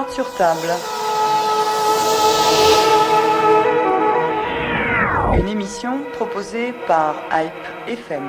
Carte sur table. Une émission proposée par Hype FM.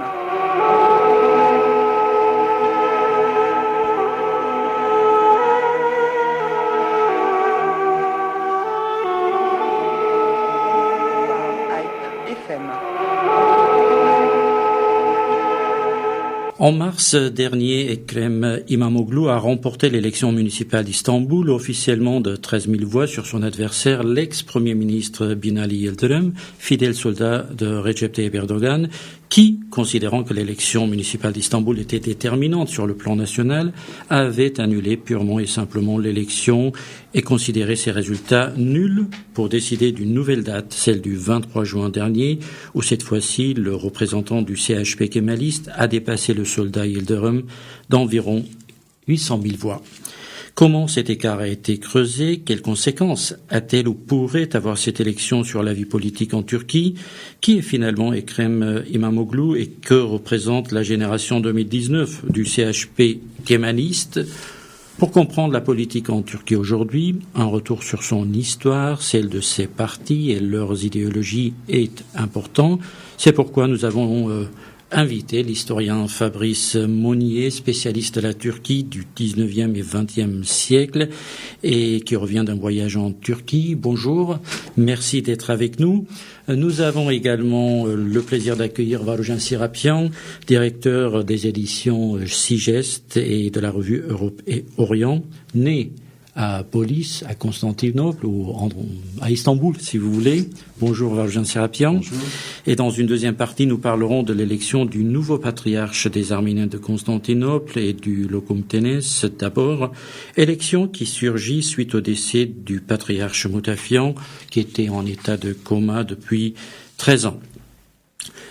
En mars dernier, Ekrem İmamoğlu a remporté l'élection municipale d'Istanbul, officiellement de 13 000 voix sur son adversaire, l'ex-premier ministre Binali Yıldırım, fidèle soldat de Recep Tayyip Erdogan, qui, considérant que l'élection municipale d'Istanbul était déterminante sur le plan national, avait annulé purement et simplement l'élection et considéré ses résultats nuls pour décider d'une nouvelle date, celle du 23 juin dernier, où cette fois-ci, le représentant du CHP kémaliste a dépassé le soldat Yıldırım d'environ 800 000 voix. Comment cet écart a été creusé? Quelles conséquences a-t-elle ou pourrait avoir cette élection sur la vie politique en Turquie? Qui est finalement Ekrem İmamoğlu et que représente la génération 2019 du CHP kémaliste? Pour comprendre la politique en Turquie aujourd'hui, un retour sur son histoire, celle de ses partis et leurs idéologies est important. C'est pourquoi nous avons invité l'historien Fabrice Monnier, spécialiste de la Turquie du 19e et 20e siècle et qui revient d'un voyage en Turquie. Bonjour, merci d'être avec nous. Nous avons également le plaisir d'accueillir Varoujan Serapian, directeur des éditions Sigest et de la revue Europe et Orient, né à Polis, à Constantinople, ou à Istanbul, si vous voulez. Bonjour Varoujan Serapian. Bonjour. Et dans une deuxième partie, nous parlerons de l'élection du nouveau patriarche des Arméniens de Constantinople et du Locum Tenens d'abord. Élection qui surgit suite au décès du patriarche Moutafian, qui était en état de coma depuis 13 ans.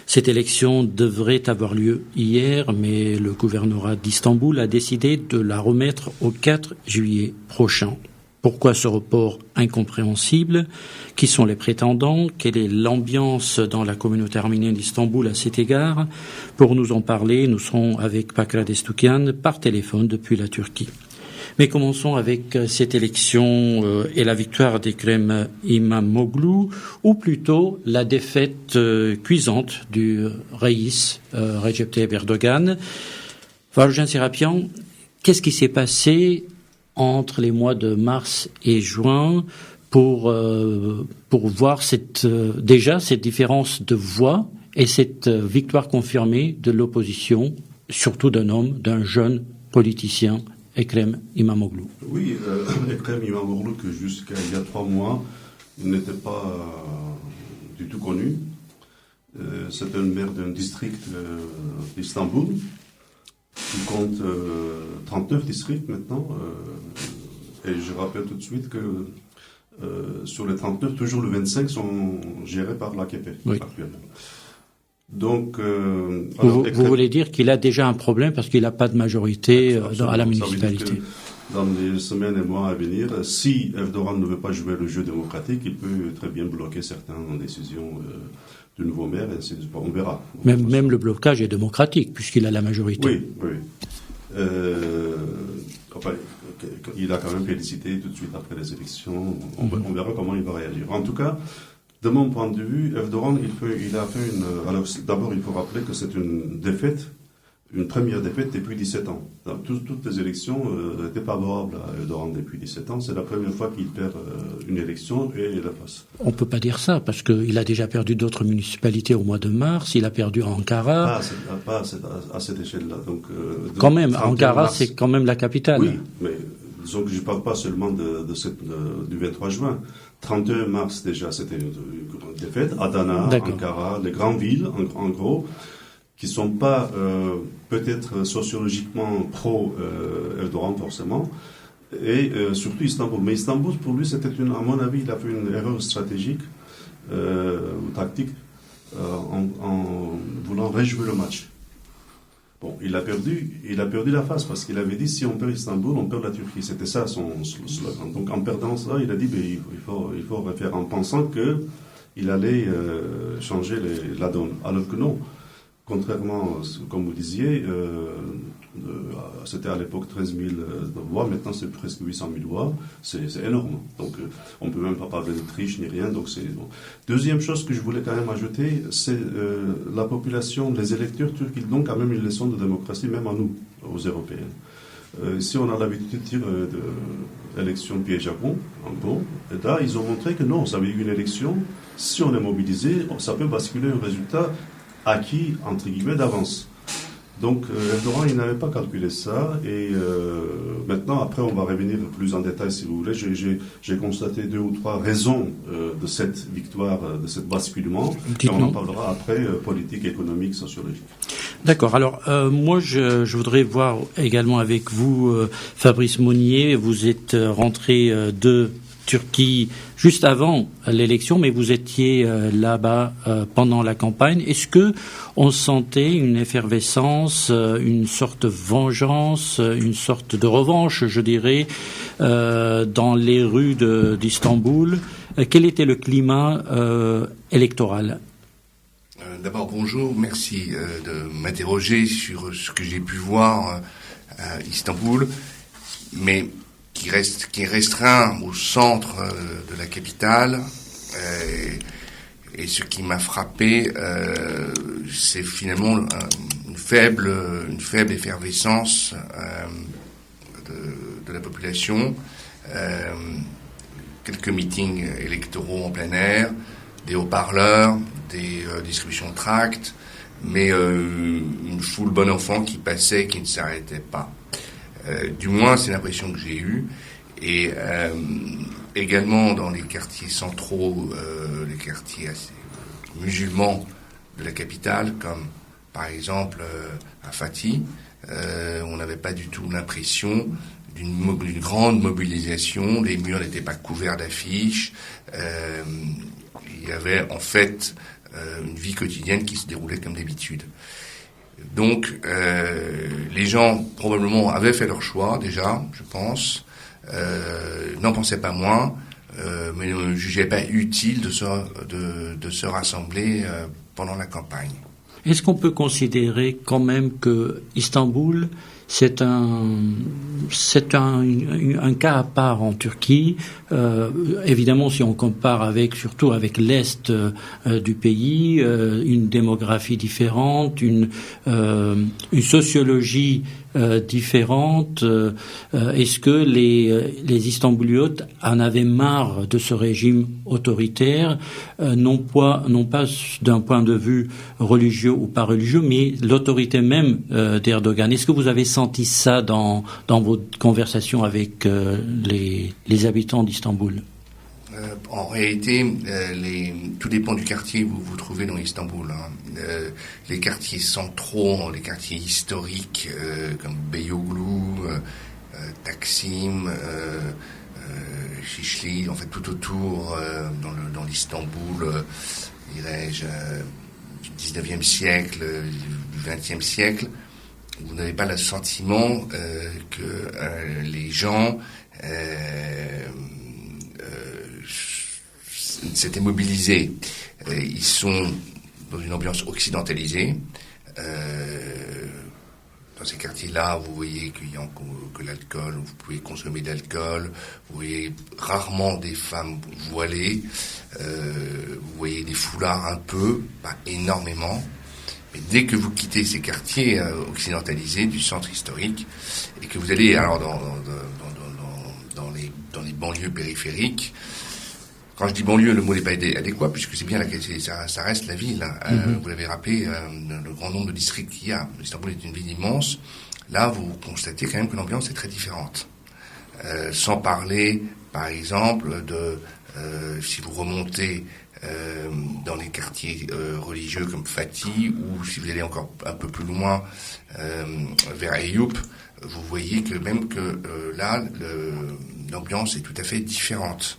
Cette élection devrait avoir lieu hier, mais le gouvernorat d'Istanbul a décidé de la remettre au 4 juillet prochain. Pourquoi ce report incompréhensible? Qui sont les prétendants? Quelle est l'ambiance dans la communauté arménienne d'Istanbul à cet égard? Pour nous en parler, nous serons avec Pakra Destoukyan par téléphone depuis la Turquie. Mais commençons avec cette élection et la victoire d'Ekrem İmamoğlu, ou plutôt la défaite cuisante du Reis Recep Tayyip Erdogan. Varoujan Serapian, qu'est-ce qui s'est passé entre les mois de mars et juin pour voir cette différence de voix et cette victoire confirmée de l'opposition, surtout d'un jeune politicien, Ekrem İmamoğlu? Oui, Ekrem İmamoğlu, que jusqu'à il y a 3 mois, il n'était pas du tout connu. C'est un maire d'un district d'Istanbul, qui compte 39 districts maintenant. Et je rappelle tout de suite que sur les 39, toujours les 25 sont gérés par l'AKP actuellement. Donc, vous voulez dire qu'il a déjà un problème parce qu'il n'a pas de majorité à la municipalité. Dans les semaines et mois à venir, si Erdogan ne veut pas jouer le jeu démocratique, il peut très bien bloquer certaines décisions du nouveau maire. Et on verra. Même le blocage est démocratique puisqu'il a la majorité. Oui. Il a quand même félicité tout de suite après les élections. On verra comment il va réagir. En tout cas, de mon point de vue, Erdogan, il a fait une... Alors, d'abord, il faut rappeler que c'est une première défaite depuis 17 ans. Toutes les élections étaient favorables à Erdogan depuis 17 ans. C'est la première fois qu'il perd une élection et il la passe. On ne peut pas dire ça, parce qu'il a déjà perdu d'autres municipalités au mois de mars. Il a perdu Ankara. Pas à cette échelle-là. Quand même, Ankara, c'est quand même la capitale. Oui, mais disons que je ne parle pas seulement du 23 juin. 31 mars déjà, c'était une défaite. Adana, Ankara, les grandes villes, en gros, qui ne sont pas peut-être sociologiquement pro-Erdogan forcément, et surtout Istanbul. Mais Istanbul, pour lui, à mon avis, il a fait une erreur stratégique ou tactique en voulant rejouer le match. Bon, il a perdu la face parce qu'il avait dit si on perd Istanbul, on perd la Turquie. C'était ça son slogan. Donc en perdant ça, il a dit il faut refaire en pensant qu'il allait changer la donne. Alors que non, contrairement, comme vous disiez, C'était à l'époque 13 000 voix, maintenant c'est presque 800 000 voix, c'est énorme. Donc on ne peut même pas parler de triche ni rien. Donc c'est bon. Deuxième chose que je voulais quand même ajouter, c'est la population, les électeurs turcs, ils donnent quand même une leçon de démocratie, même à nous, aux Européens. Ici, on a l'habitude de dire élection piège à con, en gros. Et là, ils ont montré que non, ça veut dire une élection, si on est mobilisé, ça peut basculer un résultat acquis, entre guillemets, d'avance. Donc, Erdogan, il n'avait pas calculé ça. Et maintenant, après, on va revenir plus en détail, si vous voulez. J'ai constaté 2 ou 3 raisons de cette victoire, de ce basculement. Et on en parlera après, politique, économique, sociologique. D'accord. Alors, moi, je voudrais voir également avec vous, Fabrice Monnier. Vous êtes rentré de Turquie juste avant l'élection, mais vous étiez là-bas pendant la campagne. Est-ce que on sentait une effervescence, une sorte de vengeance, une sorte de revanche, je dirais, dans les rues d'Istanbul? Quel était le climat électoral? D'abord, bonjour, merci de m'interroger sur ce que j'ai pu voir à Istanbul, mais qui est restreint au centre de la capitale. Et ce qui m'a frappé, c'est finalement une faible effervescence de la population. Quelques meetings électoraux en plein air, des haut-parleurs, des distributions de tracts, mais une foule bon enfant qui passait, qui ne s'arrêtait pas. Du moins, c'est l'impression que j'ai eue. Et également dans les quartiers centraux, les quartiers assez musulmans de la capitale, comme par exemple à Fatih, on n'avait pas du tout l'impression d'une grande mobilisation. Les murs n'étaient pas couverts d'affiches. Il y avait en fait une vie quotidienne qui se déroulait comme d'habitude. Donc, les gens probablement avaient fait leur choix déjà, je pense, n'en pensaient pas moins, mais ne jugeaient pas utile de se rassembler pendant la campagne. Est-ce qu'on peut considérer quand même que Istanbul, c'est un cas à part en Turquie. Évidemment, si on compare surtout avec l'est du pays, une démographie différente, une sociologie différente. Est-ce que les Istanbuliotes en avaient marre de ce régime autoritaire, non pas d'un point de vue religieux ou pas religieux, mais l'autorité même d'Erdogan? Est-ce que vous avez senti ça dans vos conversations avec les habitants d'Istanbul? En réalité, tout dépend du quartier où vous vous trouvez dans Istanbul. Les quartiers centraux, les quartiers historiques comme Beyoğlu, Taksim, Şişli, en fait tout autour dans l'Istanbul, dirais-je, du 19e siècle, du 20e siècle, vous n'avez pas le sentiment que les gens s'étaient mobilisés. Ils sont dans une ambiance occidentalisée. Dans ces quartiers-là, vous voyez qu'il y a que l'alcool, vous pouvez consommer de l'alcool, vous voyez rarement des femmes voilées, vous voyez des foulards un peu, pas énormément. Mais dès que vous quittez ces quartiers occidentalisés du centre historique et que vous allez alors dans les banlieues périphériques, quand je dis banlieue, le mot n'est pas adéquat puisque c'est bien ça reste la ville. Vous l'avez rappelé, le grand nombre de districts qu'il y a. Istanbul est une ville immense. Là, vous constatez quand même que l'ambiance est très différente. Sans parler, par exemple, si vous remontez dans les quartiers religieux comme Fatih, ou si vous allez encore un peu plus loin vers Eyüp, vous voyez que même que là, l'ambiance est tout à fait différente.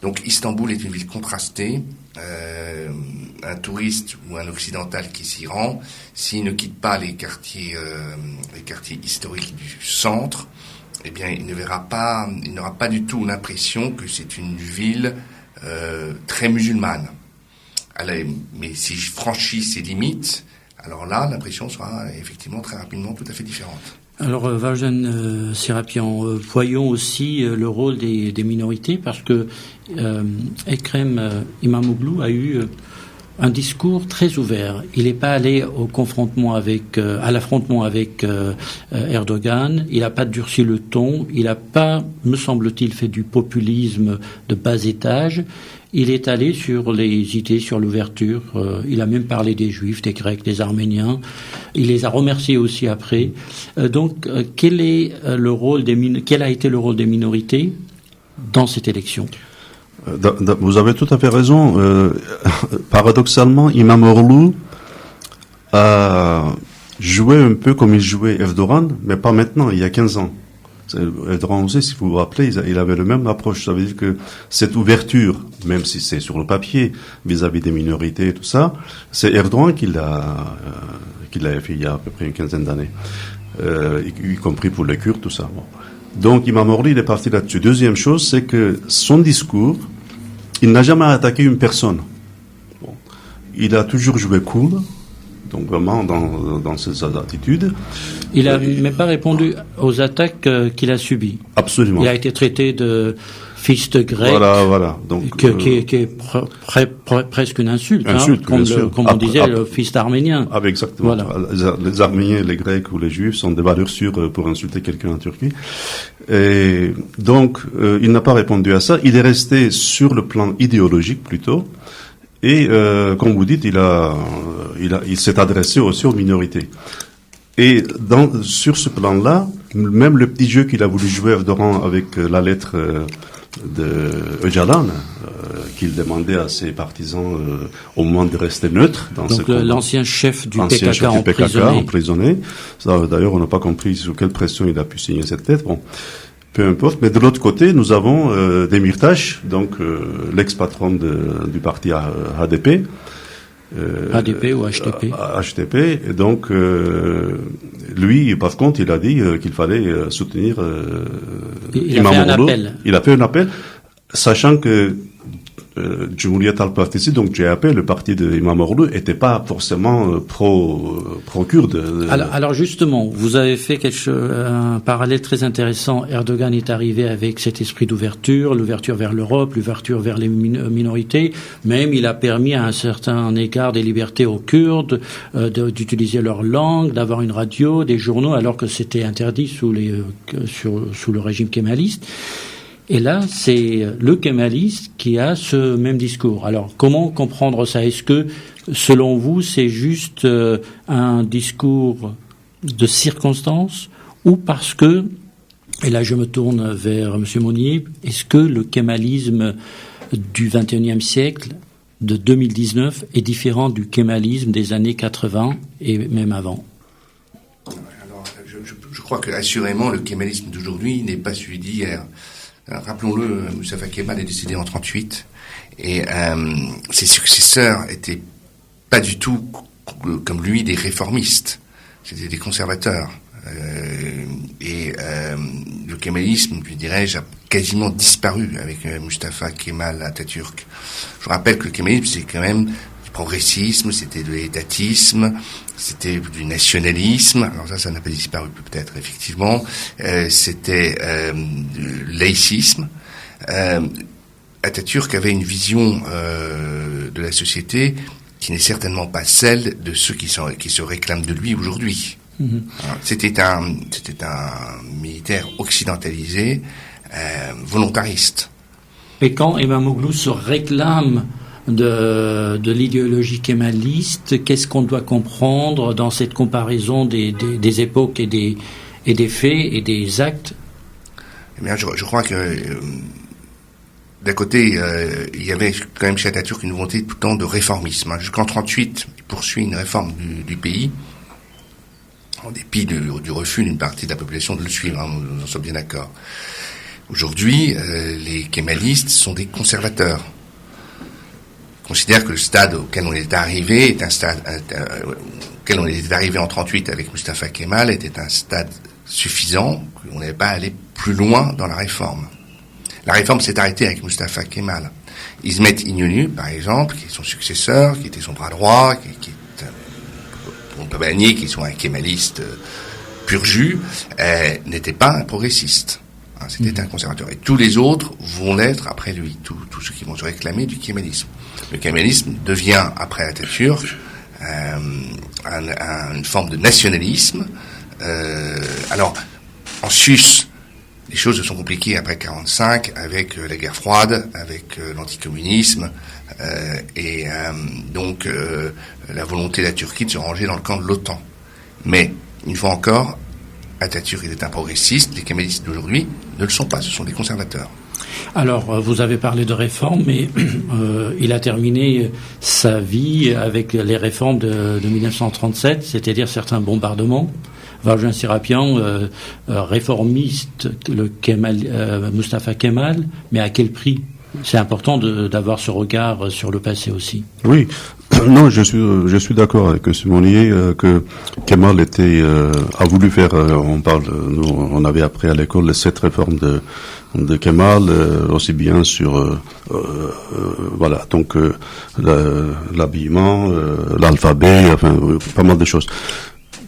Donc Istanbul est une ville contrastée. Un touriste ou un occidental qui s'y rend, s'il ne quitte pas les quartiers historiques du centre, eh bien il n'aura pas du tout l'impression que c'est une ville très musulmane. Mais si je franchis ces limites, alors là, l'impression sera effectivement très rapidement tout à fait différente. Alors, Valjean Serapian, voyons aussi le rôle des minorités, parce que Ekrem İmamoğlu a eu un discours très ouvert. Il n'est pas allé au confrontement à l'affrontement avec Erdogan. Il n'a pas durci le ton. Il n'a pas, me semble-t-il, fait du populisme de bas étage. Il est allé sur les idées, sur l'ouverture. Il a même parlé des Juifs, des Grecs, des Arméniens. Il les a remerciés aussi après. Donc, quel a été le rôle des minorités dans cette élection ? Vous avez tout à fait raison. Paradoxalement, İmamoğlu a joué un peu comme il jouait Erdogan, mais pas maintenant, il y a 15 ans. Erdogan aussi, si vous vous rappelez, il avait le même approche. Ça veut dire que cette ouverture, même si c'est sur le papier, vis-à-vis des minorités et tout ça, c'est Erdogan qui l'a fait il y a à peu près une quinzaine d'années, y compris pour les Kurdes, tout ça. Bon. Donc İmamoğlu, il est parti là-dessus. Deuxième chose, c'est que son discours, il n'a jamais attaqué une personne. Bon. Il a toujours joué cool, donc vraiment dans ses attitudes. Il n'a même pas répondu aux attaques qu'il a subies. Absolument. Il a été traité de fils de grec, voilà. Donc, qui est presque une insulte, comme on disait, le fils d'Arménien. Ah, exactement. Voilà. Les Arméniens, les Grecs ou les Juifs sont des valeurs sûres pour insulter quelqu'un en Turquie. Et donc, il n'a pas répondu à ça. Il est resté sur le plan idéologique plutôt. Et comme vous dites, il s'est adressé aussi aux minorités. Et sur ce plan-là, même le petit jeu qu'il a voulu jouer Erdogan avec la lettre de Öcalan, qu'il demandait à ses partisans au moment de rester neutre dans donc ce combat. L'ancien chef du PKK emprisonné. Ça, d'ailleurs, on n'a pas compris sous quelle pression il a pu signer cette lettre. Bon, peu importe. Mais de l'autre côté, nous avons Demirtas, donc l'ex-patron du parti HDP. HDP ou HTP. HTP. Et donc, lui, par contre, il a dit qu'il fallait soutenir İmamoğlu. Il a fait un appel, sachant que Cumhuriyet Halk Partisi, donc CHP, le parti de İmamoğlu, était pas forcément pro-kurde. Alors justement, vous avez fait un parallèle très intéressant. Erdogan est arrivé avec cet esprit d'ouverture, l'ouverture vers l'Europe, l'ouverture vers les minorités. Même il a permis à un certain égard des libertés aux Kurdes, d'utiliser leur langue, d'avoir une radio, des journaux, alors que c'était interdit sous le régime kémaliste. Et là, c'est le kémaliste qui a ce même discours. Alors, comment comprendre ça ? Est-ce que, selon vous, c'est juste un discours de circonstance, ou parce que, et là je me tourne vers M. Monnier, est-ce que le kémalisme du XXIe siècle, de 2019, est différent du kémalisme des années 80 et même avant ? Alors, je crois que, assurément, le kémalisme d'aujourd'hui n'est pas celui d'hier. Rappelons-le, Mustafa Kemal est décédé en 1938 et ses successeurs étaient pas du tout comme lui des réformistes, c'était des conservateurs. Le kémalisme, je dirais-je, a quasiment disparu avec Mustafa Kemal Atatürk. Je rappelle que le kémalisme, c'est quand même du progressisme, c'était de l'étatisme, c'était du nationalisme. Alors ça n'a pas disparu peut-être, effectivement. C'était du laïcisme. Atatürk avait une vision de la société qui n'est certainement pas celle de ceux qui se réclament de lui aujourd'hui. Mmh. C'était un militaire occidentalisé, volontariste. Et quand İmamoğlu se réclame de l'idéologie kémaliste, qu'est-ce qu'on doit comprendre dans cette comparaison des époques et des faits et des actes ? Eh bien, je crois que d'un côté, il y avait quand même chez Atatürk une volonté tout le temps de réformisme. Jusqu'en 1938, il poursuit une réforme du pays, en dépit du refus d'une partie de la population de le suivre, nous en sommes bien d'accord. Aujourd'hui, les kémalistes sont des conservateurs. Ils considèrent que le stade auquel on est arrivé est un stade auquel on est arrivé en 1938 avec Mustafa Kemal était un stade suffisant, qu'on n'avait pas allé plus loin dans la réforme. La réforme s'est arrêtée avec Mustafa Kemal. İsmet İnönü, par exemple, qui est son successeur, qui était son bras droit, qui est on peut pas nier qu'ils sont un kémaliste pur jus, n'était pas un progressiste. C'était un conservateur. Et tous les autres vont l'être après lui, tous ceux qui vont se réclamer du kémalisme. Le kémalisme devient, après Atatürk, une forme de nationalisme. Alors, en sus, les choses se sont compliquées après 45, avec la guerre froide, avec l'anticommunisme, et donc la volonté de la Turquie de se ranger dans le camp de l'OTAN. Mais, une fois encore, Atatürk est un progressiste, les kémalistes d'aujourd'hui ne le sont pas, ce sont des conservateurs. Alors, vous avez parlé de réformes, mais il a terminé sa vie avec les réformes de 1937, c'est-à-dire certains bombardements. Vardin Serapian, réformiste, Mustafa Kemal, mais à quel prix? C'est important d'avoir ce regard sur le passé aussi. Oui, non, je suis d'accord avec Simonier que Kemal a voulu faire. On avait appris à l'école les 7 réformes de Kemal, aussi bien sur voilà, donc l'habillement, l'alphabet, enfin pas mal de choses.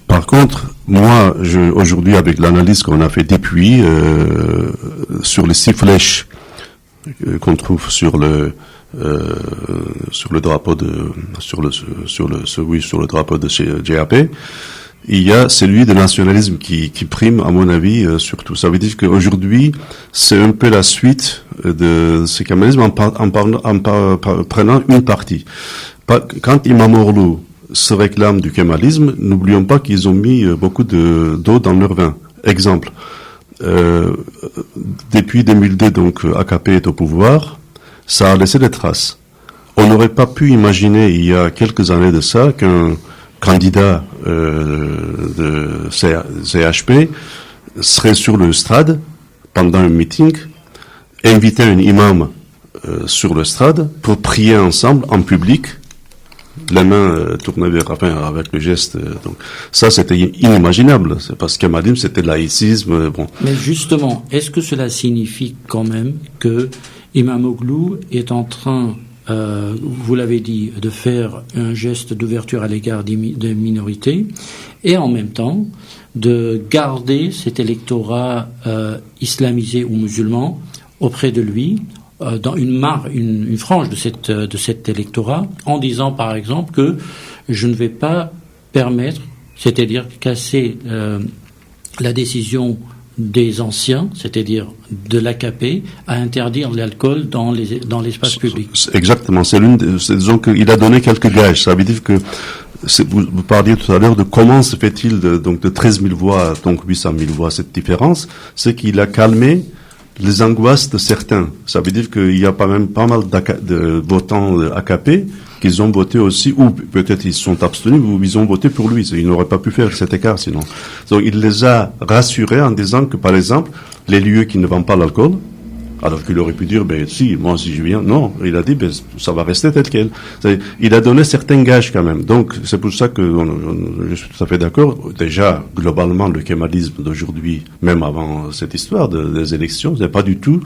Par contre, moi, aujourd'hui, avec l'analyse qu'on a fait depuis sur les 6 flèches qu'on trouve sur le drapeau sur le drapeau de chez JAP, il y a celui de nationalisme qui prime, à mon avis, surtout. Ça veut dire qu'aujourd'hui, c'est un peu la suite de ce kémalisme en prenant une partie. Quand İmamoğlu se réclament du kémalisme, n'oublions pas qu'ils ont mis beaucoup d'eau dans leur vin. Exemple, depuis 2002, donc AKP est au pouvoir, ça a laissé des traces. On n'aurait pas pu imaginer il y a quelques années de ça qu'un candidat de CHP serait sur le stade pendant un meeting, inviter un imam sur le stade pour prier ensemble en public, la main tournée vers, enfin, avec le geste. Donc, ça, c'était inimaginable. C'est parce que Kemalim, c'était laïcisme. Bon. Mais justement, est-ce que cela signifie quand même que İmamoğlu est en train, vous l'avez dit, de faire un geste d'ouverture à l'égard des minorités et en même temps de garder cet électorat islamisé ou musulman auprès de lui, dans une frange de cet électorat, en disant par exemple que je ne vais pas permettre, c'est-à-dire casser la décision des anciens, c'est-à-dire de l'AKP, à interdire l'alcool dans l'espace public. Exactement, disons qu'il a donné quelques gages. Ça veut dire que vous parliez tout à l'heure de comment se fait-il de 13 000 voix, donc 800 000 voix, cette différence, c'est qu'il a calmé les angoisses de certains. Ça veut dire qu'il y a pas mal de votants AKP qu'ils ont voté aussi, ou peut-être ils sont abstenus, ou ils ont voté pour lui. Ils n'auraient pas pu faire cet écart sinon. Donc il les a rassurés en disant que, par exemple, les lieux qui ne vendent pas l'alcool, alors qu'il aurait pu dire, si, moi si je viens, non, il a dit, ça va rester tel quel. Il a donné certains gages quand même. Donc c'est pour ça que je suis tout à fait d'accord. Déjà, globalement, le kémalisme d'aujourd'hui, même avant cette histoire des élections, c'est pas du tout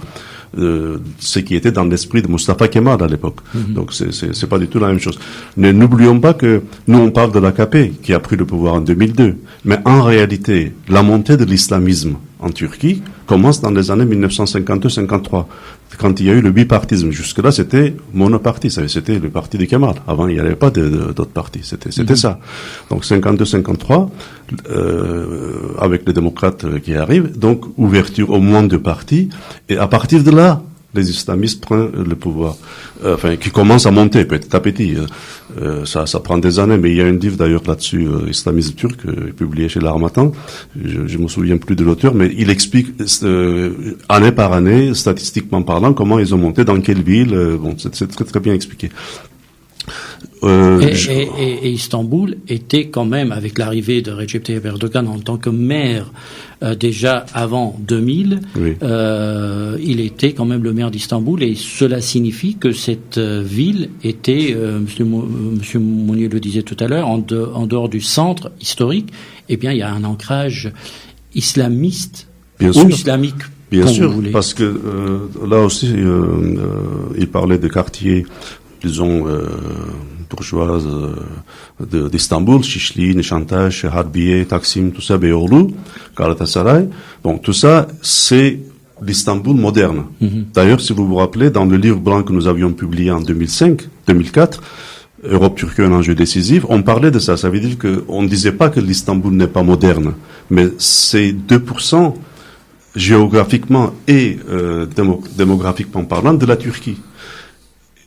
ce qui était dans l'esprit de Mustafa Kemal à l'époque. Donc c'est pas du tout la même chose. Mais n'oublions pas que nous on parle de l'AKP qui a pris le pouvoir en 2002, mais en réalité la montée de l'islamisme en Turquie commence dans les années 1952-53, quand il y a eu le bipartisme. Jusque-là, c'était monoparti, c'était le parti de Kemal. Avant, il n'y avait pas d'autres partis. C'était ça. Donc 52-53, avec les démocrates qui arrivent, donc ouverture au moins de partis, et à partir de là, les islamistes prennent le pouvoir, qui commence à monter petit à petit. Ça prend des années, mais il y a un livre d'ailleurs là-dessus, islamisme turc, publié chez l'Harmattan. Je me souviens plus de l'auteur, mais il explique année par année, statistiquement parlant, comment ils ont monté, dans quelle ville. C'est très très bien expliqué. Et Istanbul était quand même, avec l'arrivée de Recep Tayyip Erdogan en tant que maire, déjà avant 2000, oui. Il était quand même le maire d'Istanbul, et cela signifie que cette ville était, Monsieur Mounier le disait tout à l'heure, en dehors du centre historique, eh bien il y a un ancrage islamiste ou islamique. Bien sûr, parce que là aussi, il parlait de quartiers, disons, bourgeoises d'Istanbul, Şişli, Nişantaşı, Harbiye, Taksim, tout ça, Beyoğlu, Galatasaray. Bon, tout ça, c'est l'Istanbul moderne. D'ailleurs, si vous vous rappelez, dans le livre blanc que nous avions publié en 2004, Europe-Turquie, un enjeu décisif, on parlait de ça. Ça veut dire qu'on ne disait pas que l'Istanbul n'est pas moderne, mais c'est 2% géographiquement et démographiquement parlant de la Turquie.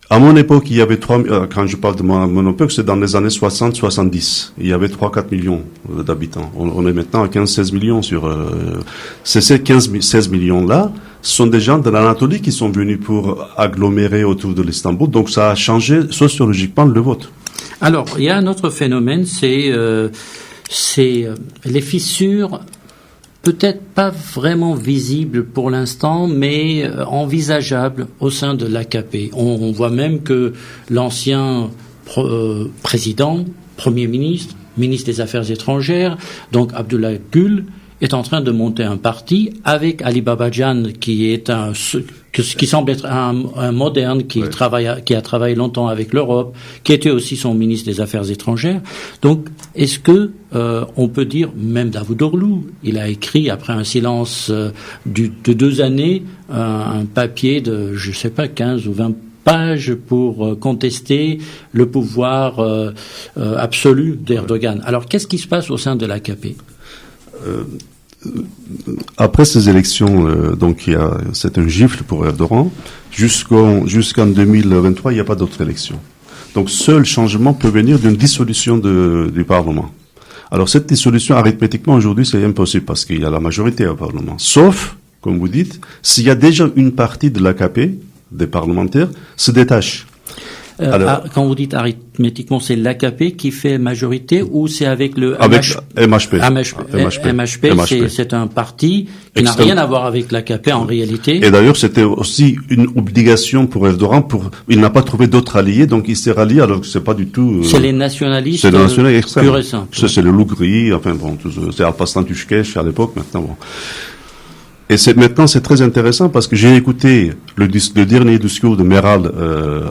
À mon époque, il y avait quand je parle de mon époque, c'est dans les années 60-70. Il y avait 3-4 millions d'habitants. On est maintenant à 15-16 millions ces 15-16 millions-là, ce sont des gens de l'Anatolie qui sont venus pour agglomérer autour de l'Istanbul. Donc ça a changé sociologiquement le vote. Alors, il y a un autre phénomène, c'est les fissures, peut-être pas vraiment visibles pour l'instant, mais envisageables au sein de l'AKP. On voit même que l'ancien président, Premier ministre, ministre des Affaires étrangères, donc Abdullah Gül, est en train de monter un parti avec Ali Babacan, qui semble être un moderne, qui a travaillé longtemps avec l'Europe, qui était aussi son ministre des Affaires étrangères. Donc, est-ce que on peut dire, même Davutoglu, il a écrit après un silence de 2 années un papier de, je sais pas, 15 ou 20 pages pour contester le pouvoir absolu d'Erdogan. Alors, qu'est-ce qui se passe au sein de l'AKP? Après ces élections, donc c'est un gifle pour Erdogan. Jusqu'en 2023, il n'y a pas d'autres élections. Donc, seul changement peut venir d'une dissolution du Parlement. Alors, cette dissolution, arithmétiquement, aujourd'hui, c'est impossible parce qu'il y a la majorité au Parlement. Sauf, comme vous dites, s'il y a déjà une partie de l'AKP, des parlementaires, se détache. Alors, quand vous dites arithmétiquement, c'est l'AKP qui fait majorité ou c'est avec le MHP. MHP, c'est un parti qui n'a rien à voir avec l'AKP en réalité. Et d'ailleurs, c'était aussi une obligation pour Erdogan. Il n'a pas trouvé d'autres alliés, donc il s'est rallié. Alors que c'est pas du tout. C'est les nationalistes. C'est les nationalistes extrêmes. Pur et simple. C'est le loup gris. Enfin bon, c'est Alparslan Tushkesh à l'époque. Maintenant bon. Et maintenant, c'est très intéressant parce que j'ai écouté le dernier discours de Meral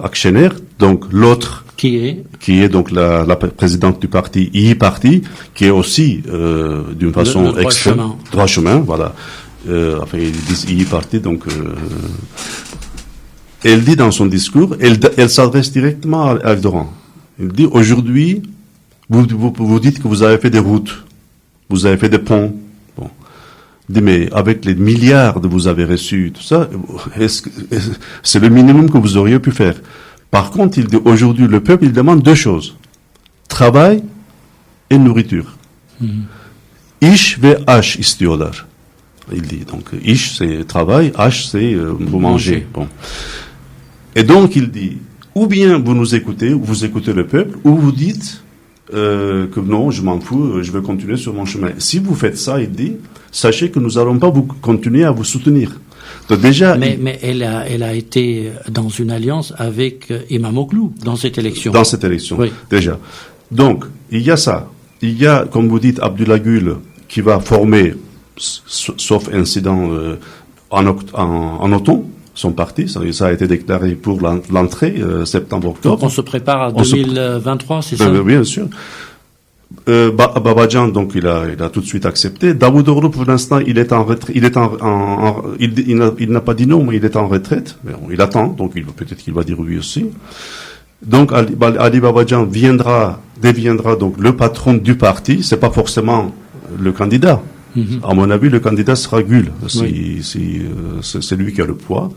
Akşener, donc l'autre qui est donc la présidente du parti Parti, qui est aussi d'une façon extrême droit chemin, voilà. Enfin, ils disent Parti, donc elle dit dans son discours, elle s'adresse directement à Erdogan. Elle dit aujourd'hui, vous dites que vous avez fait des routes, vous avez fait des ponts. Dit, mais avec les milliards que vous avez reçus, tout ça, c'est le minimum que vous auriez pu faire. Par contre, il dit, aujourd'hui, le peuple, il demande 2 choses. Travail et nourriture. İş ve aş istiyorlar. Il dit, donc, iş, c'est travail, aş, c'est vous manger. Bon. Et donc, il dit, ou bien vous nous écoutez, ou vous écoutez le peuple, ou vous dites, que non, je m'en fous, je vais continuer sur mon chemin. Si vous faites ça, il dit, sachez que nous n'allons pas continuer à vous soutenir. Donc déjà, mais elle a été dans une alliance avec Imamoglu dans cette élection. Dans cette élection, oui. Déjà. Donc, il y a ça. Il y a, comme vous dites, Abdullah Gül qui va former, sauf incident, en automne, son parti. Ça a été déclaré pour l'entrée, septembre-octobre. Donc on se prépare à 2023, c'est ça? Bien sûr. Babacan, donc il a tout de suite accepté. Davutoglu, pour l'instant, il est en retraite. Il n'a pas dit non, mais il est en retraite. Mais bon, il attend, donc peut-être qu'il va dire oui aussi. Donc Ali Babacan deviendra donc le patron du parti. C'est pas forcément le candidat. À mon avis, le candidat sera Gül. C'est lui qui a le poids.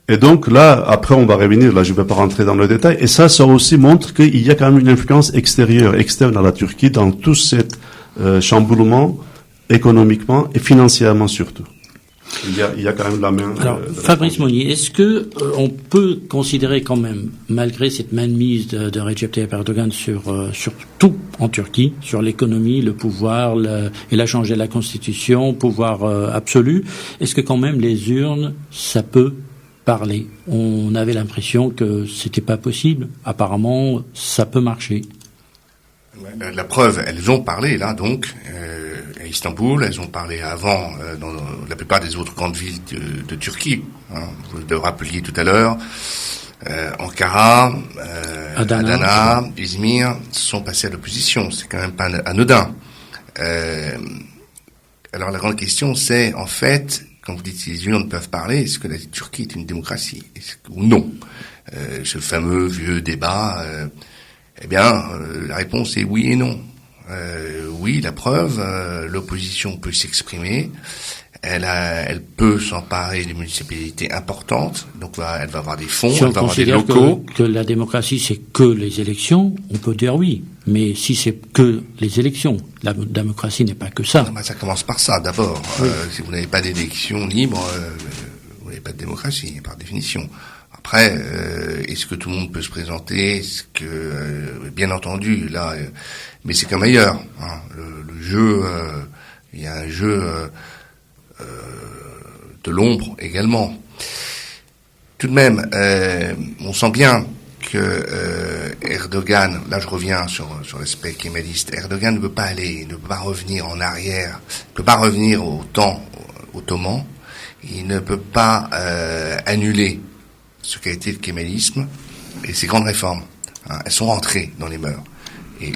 Et donc là, après, on va revenir. Là, je ne vais pas rentrer dans le détail. Et ça aussi montre qu'il y a quand même une influence externe à la Turquie dans tout cet chamboulement économiquement et financièrement surtout. Il y a quand même la main. Alors, Fabrice Monnier, est-ce que on peut considérer quand même, malgré cette mainmise de Recep Tayyip Erdogan sur tout en Turquie, sur l'économie, le pouvoir, il a changé la constitution, pouvoir absolu, est-ce que quand même les urnes, ça peut parler? On avait l'impression que c'était pas possible. Apparemment, ça peut marcher. La preuve, elles ont parlé là donc à Istanbul, elles ont parlé avant dans la plupart des autres grandes villes de Turquie. Vous le rappeliez tout à l'heure. Ankara, Adana, Izmir sont passés à l'opposition. C'est quand même pas anodin. Alors la grande question, c'est en fait, quand vous dites que les unions ne peuvent parler, est-ce que la Turquie est une démocratie ou non? Ce fameux vieux débat, la réponse est oui et non. Oui, la preuve, l'opposition peut s'exprimer. Elle peut s'emparer des municipalités importantes, donc elle va avoir des fonds, si elle va avoir des locaux. Que la démocratie, c'est que les élections, on peut dire oui. Mais si c'est que les élections, la démocratie n'est pas que ça. Ça commence par ça, d'abord. Oui. Si vous n'avez pas d'élections libres, vous n'avez pas de démocratie, par définition. Après, est-ce que tout le monde peut se présenter? Est-ce que, bien entendu, là, mais c'est comme ailleurs. Hein, le jeu, il y a un jeu de l'ombre également. Tout de même, on sent bien que Erdogan, là je reviens sur l'aspect kémaliste, Erdogan ne peut pas revenir en arrière, ne peut pas revenir au temps ottoman, il ne peut pas annuler ce qu'a été le kémalisme et ses grandes réformes. Hein, elles sont rentrées dans les mœurs. Et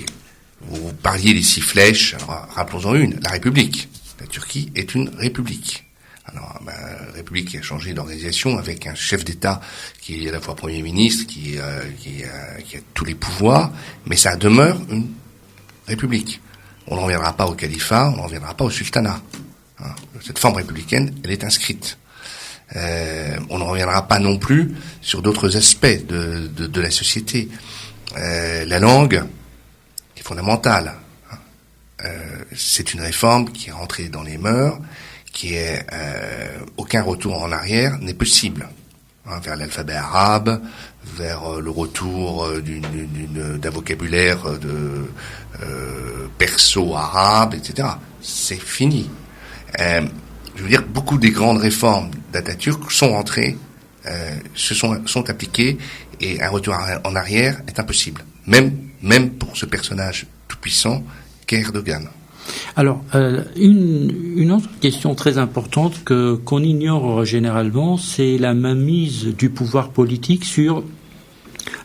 vous parliez des 6 flèches, alors rappelons-en une, la République. La Turquie est une république. Alors, la République qui a changé d'organisation avec un chef d'État qui est à la fois Premier ministre, qui a tous les pouvoirs, mais ça demeure une république. On ne reviendra pas au califat, on ne reviendra pas au sultanat. Hein. Cette forme républicaine, elle est inscrite. On ne reviendra pas non plus sur d'autres aspects de la société. La langue est fondamentale. C'est une réforme qui est rentrée dans les mœurs, qui est aucun retour en arrière n'est possible, hein, vers l'alphabet arabe, vers le retour d'un vocabulaire perso-arabe, etc. C'est fini. Je veux dire, beaucoup des grandes réformes d'Atatürk sont rentrées, sont appliquées, et un retour en arrière est impossible, même pour ce personnage tout-puissant qu'est Erdogan. Alors, une autre question très importante qu'on ignore généralement, c'est la mainmise du pouvoir politique sur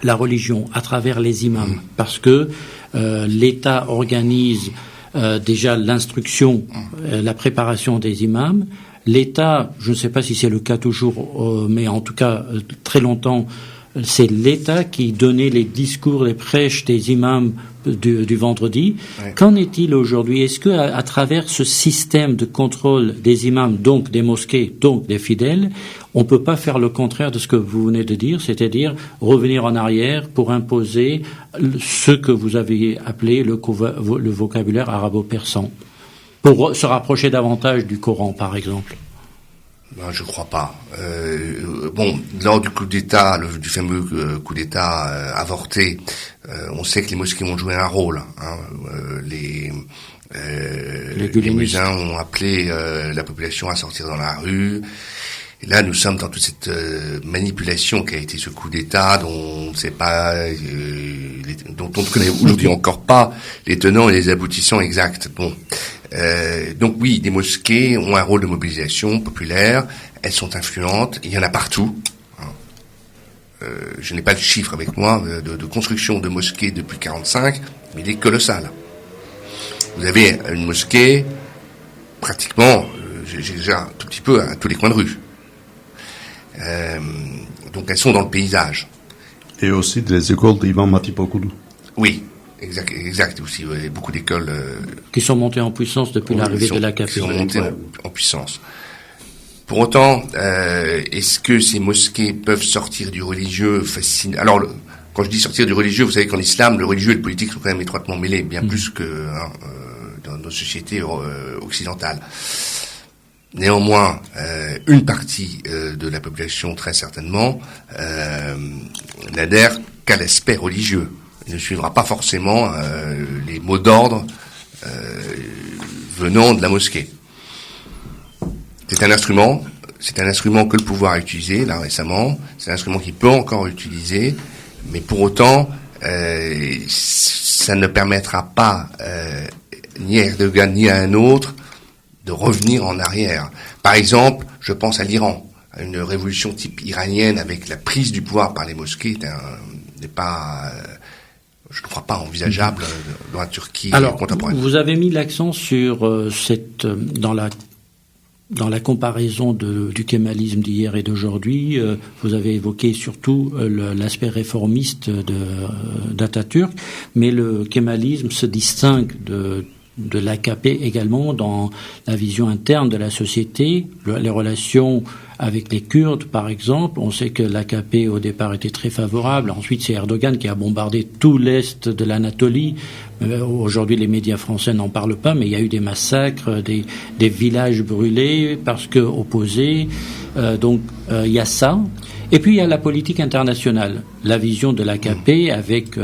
la religion à travers les imams, parce que l'État organise déjà l'instruction, la préparation des imams. L'État, je ne sais pas si c'est le cas toujours, mais en tout cas très longtemps, c'est l'État qui donnait les discours, les prêches des imams du vendredi. Ouais. Qu'en est-il aujourd'hui? Est-ce que à travers ce système de contrôle des imams, donc des mosquées, donc des fidèles, on peut pas faire le contraire de ce que vous venez de dire, c'est-à-dire revenir en arrière pour imposer ce que vous avez appelé le vocabulaire arabo-persan, pour se rapprocher davantage du Coran, par exemple? Ben, je crois pas. Lors du coup d'État, du fameux coup d'État avorté, on sait que les mosquées ont joué un rôle. Hein. Les musulmans ont appelé la population à sortir dans la rue. Et là, nous sommes dans toute cette manipulation qui a été ce coup d'État, dont on ne sait pas, dont on ne connaît aujourd'hui encore pas les tenants et les aboutissants exacts. Bon. Donc oui, des mosquées ont un rôle de mobilisation populaire, elles sont influentes, il y en a partout. Je n'ai pas le chiffre avec moi de construction de mosquées depuis 1945, mais il est colossal. Vous avez une mosquée, pratiquement, j'ai déjà un tout petit peu à tous les coins de rue. Donc elles sont dans le paysage. Et aussi des écoles d'Imam Hatip Okudu. Oui. Exact aussi. Il y a beaucoup d'écoles qui sont montées en puissance depuis l'arrivée de la café. Qui sont montées en puissance. Pour autant, est-ce que ces mosquées peuvent sortir du religieux fascinant? Alors, quand je dis sortir du religieux, vous savez qu'en islam, le religieux et le politique sont quand même étroitement mêlés, bien plus que dans nos sociétés occidentales. Néanmoins, une partie de la population, très certainement, n'adhère qu'à l'aspect religieux. Il ne suivra pas forcément les mots d'ordre venant de la mosquée. C'est un instrument que le pouvoir a utilisé là récemment, c'est un instrument qu'il peut encore utiliser, mais pour autant, ça ne permettra pas ni à Erdogan ni à un autre de revenir en arrière. Par exemple, je pense à l'Iran. une révolution type iranienne avec la prise du pouvoir par les mosquées n'est pas, je ne crois pas envisageable dans la Turquie contemporaine. Vous avez mis l'accent sur dans la comparaison du kémalisme d'hier et d'aujourd'hui, vous avez évoqué surtout l'aspect réformiste d'Atatürk, mais le kémalisme se distingue de l'AKP également dans la vision interne de la société, les relations avec les Kurdes, par exemple. On sait que l'AKP, au départ, était très favorable. Ensuite, c'est Erdogan qui a bombardé tout l'est de l'Anatolie. Aujourd'hui, les médias français n'en parlent pas, mais il y a eu des massacres, des villages brûlés parce que opposés. Donc, il y a ça. Et puis, il y a la politique internationale. La vision de l'AKP avec,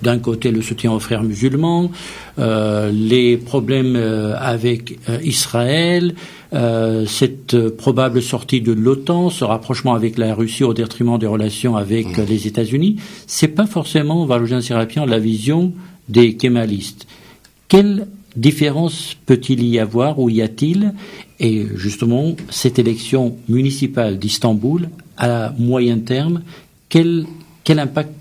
d'un côté, le soutien aux frères musulmans, les problèmes avec Israël, cette probable sortie de l'OTAN, ce rapprochement avec la Russie au détriment des relations avec les États-Unis. C'est pas forcément, Valogen Serapian, la vision des kémalistes. Quelle différence peut-il y avoir ou y a-t-il? Et justement, cette élection municipale d'Istanbul, à moyen terme, quel impact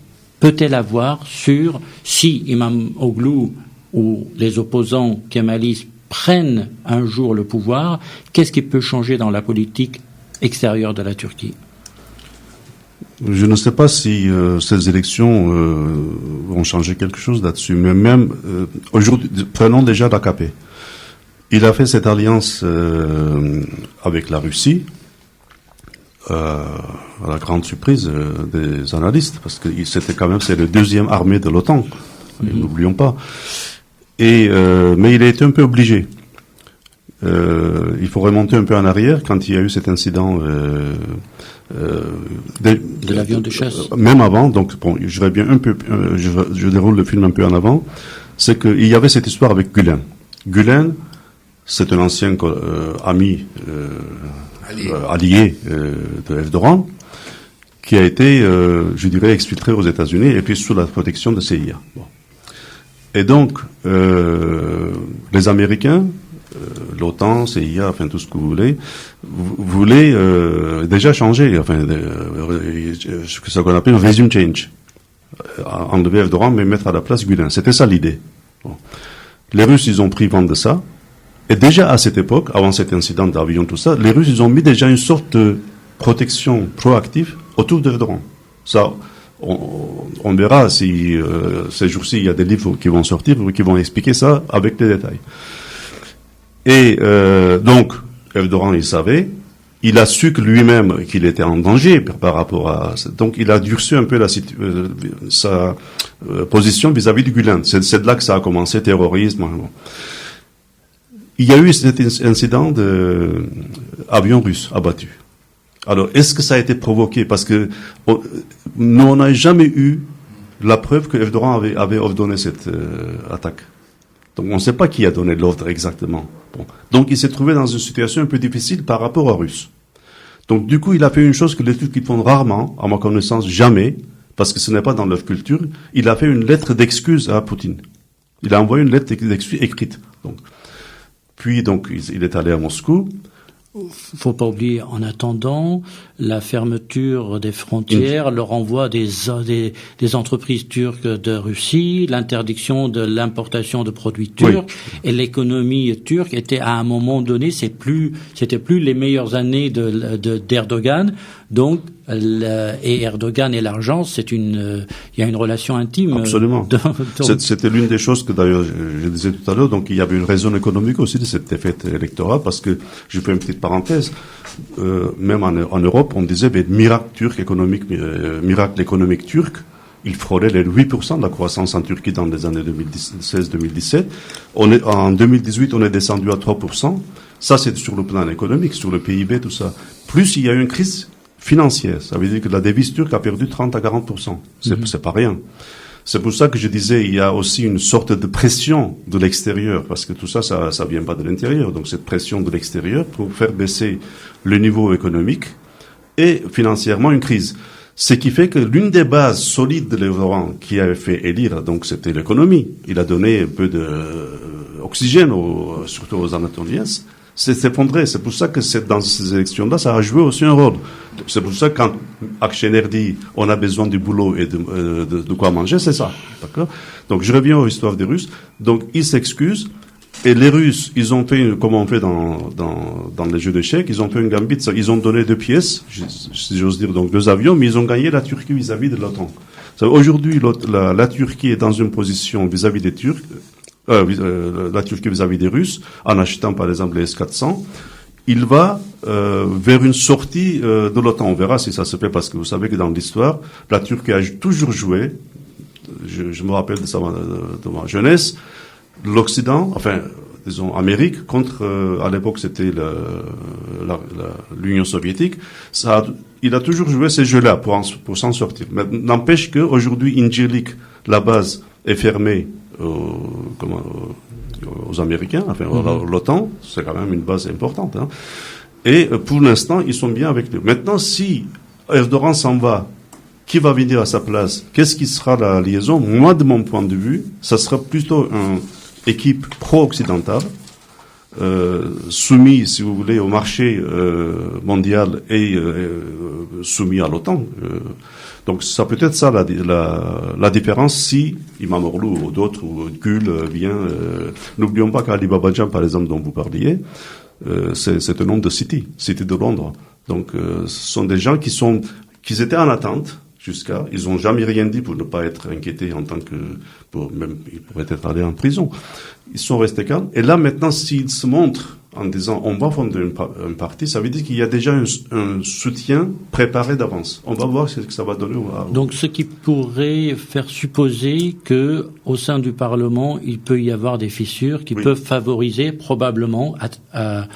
peut-elle avoir sur si İmamoğlu ou les opposants kémalistes prennent un jour le pouvoir, qu'est-ce qui peut changer dans la politique extérieure de la Turquie? Je ne sais pas si ces élections vont changer quelque chose là-dessus, mais même aujourd'hui, prenons déjà l'AKP. Il a fait cette alliance avec la Russie, à la grande surprise des analystes, parce que c'est la deuxième armée de l'OTAN, n'oublions pas. Mais il a été un peu obligé. Il faut remonter un peu en arrière quand il y a eu cet incident de l'avion de chasse. Même avant, donc bon, je vais bien un peu, je déroule le film un peu en avant. C'est qu'il y avait cette histoire avec Gülen. Gülen, c'est un ancien ami allié de Erdogan, qui a été, je dirais, exfiltré aux États-Unis et puis sous la protection de CIA. Bon. Et donc, les Américains, l'OTAN, CIA, enfin tout ce que vous voulez déjà changer, enfin, ce qu'on appelle un regime change. Enlever Erdogan, mais mettre à la place Gülen. C'était ça l'idée. Bon. Les Russes, ils ont pris vent de ça. Et déjà à cette époque, avant cet incident d'avion, tout ça, les Russes, ils ont mis déjà une sorte de protection proactive autour d'Erdogan. Ça, on verra si ces jours-ci, il y a des livres qui vont sortir, qui vont expliquer ça avec les détails. Et donc, Erdogan, il savait, il a su que lui-même qu'il était en danger par rapport à... Donc, il a durci un peu sa position vis-à-vis du Gülen. C'est de là que ça a commencé, terrorisme. Il y a eu cet incident d'avion russe abattu. Alors, est-ce que ça a été provoqué? Parce que nous, on n'a jamais eu la preuve que Erdogan avait ordonné cette attaque. Donc, on ne sait pas qui a donné l'ordre exactement. Bon. Donc, il s'est trouvé dans une situation un peu difficile par rapport aux Russes. Donc, du coup, il a fait une chose que les Turcs font rarement, à ma connaissance, jamais, parce que ce n'est pas dans leur culture. Il a fait une lettre d'excuse à Poutine. Il a envoyé une lettre d'excuse écrite. Puis, il est allé à Moscou. Faut pas oublier, en attendant, la fermeture des frontières, le renvoi des entreprises turques de Russie, l'interdiction de l'importation de produits turcs, et l'économie turque était à un moment donné, c'était plus les meilleures années d'Erdogan. Donc, et Erdogan et l'argent, il y a une relation intime. Absolument. C'était l'une des choses que d'ailleurs je disais tout à l'heure. Donc, il y avait une raison économique aussi de cette défaite électorale, parce que, je fais une petite parenthèse, même en Europe, on disait, miracle économique turc, il frôlait les 8% de la croissance en Turquie dans les années 2016-2017. En 2018, on est descendu à 3%. Ça, c'est sur le plan économique, sur le PIB, tout ça. Plus, il y a eu une crise financière. Ça veut dire que la devise turque a perdu 30 à 40%. C'est pas rien. C'est pour ça que je disais, il y a aussi une sorte de pression de l'extérieur, parce que tout ça, ça vient pas de l'intérieur. Donc, cette pression de l'extérieur pour faire baisser le niveau économique et financièrement une crise. Ce qui fait que l'une des bases solides de l'Erdogan qui avait fait élire, donc, c'était l'économie. Il a donné un peu d'oxygène surtout aux Anatoliens. s'effondrer. C'est pour ça que dans ces élections-là, ça a joué aussi un rôle. C'est pour ça que quand Akşener dit on a besoin du boulot et de quoi manger, c'est ça. D'accord? Donc je reviens aux histoires des Russes. Donc ils s'excusent. Et les Russes, ils ont fait, comme on fait dans les jeux d'échecs, ils ont fait une gambit. Ils ont donné 2 pièces, si j'ose dire, donc 2 avions, mais ils ont gagné la Turquie vis-à-vis de l'OTAN. Aujourd'hui, la Turquie est dans une position vis-à-vis des Turcs, la Turquie vis-à-vis des Russes, en achetant par exemple les S-400. Il va vers une sortie de l'OTAN. On verra si ça se fait, parce que vous savez que dans l'histoire, la Turquie a toujours joué, je me rappelle de ma jeunesse, l'Occident, enfin, disons, Amérique, contre, à l'époque, c'était l'Union soviétique, il a toujours joué ces jeux-là pour s'en sortir. Mais n'empêche qu'aujourd'hui, Incirlik, la base, est fermée aux Américains, enfin, l'OTAN, c'est quand même une base importante, hein. Et pour l'instant, ils sont bien avec nous. Maintenant, si Erdogan s'en va, qui va venir à sa place? Qu'est-ce qui sera la liaison? Moi, de mon point de vue, ça sera plutôt une équipe pro-occidentale, soumis, si vous voulez, au marché mondial et soumis à l'OTAN. Donc, ça peut être ça la différence si Imamoglu ou d'autres, ou Gül vient. N'oublions pas qu'Ali Babacan, par exemple, dont vous parliez, c'est un nom de City de Londres. Donc, ce sont des gens qui étaient en attente. Ils n'ont jamais rien dit pour ne pas être inquiétés ils pourraient être allés en prison. Ils sont restés calmes. Et là, maintenant, s'ils se montrent en disant, on va fonder un parti, ça veut dire qu'il y a déjà un soutien préparé d'avance. On va voir ce que ça va donner. Donc, ce qui pourrait faire supposer que, au sein du Parlement, il peut y avoir des fissures qui peuvent favoriser probablement, à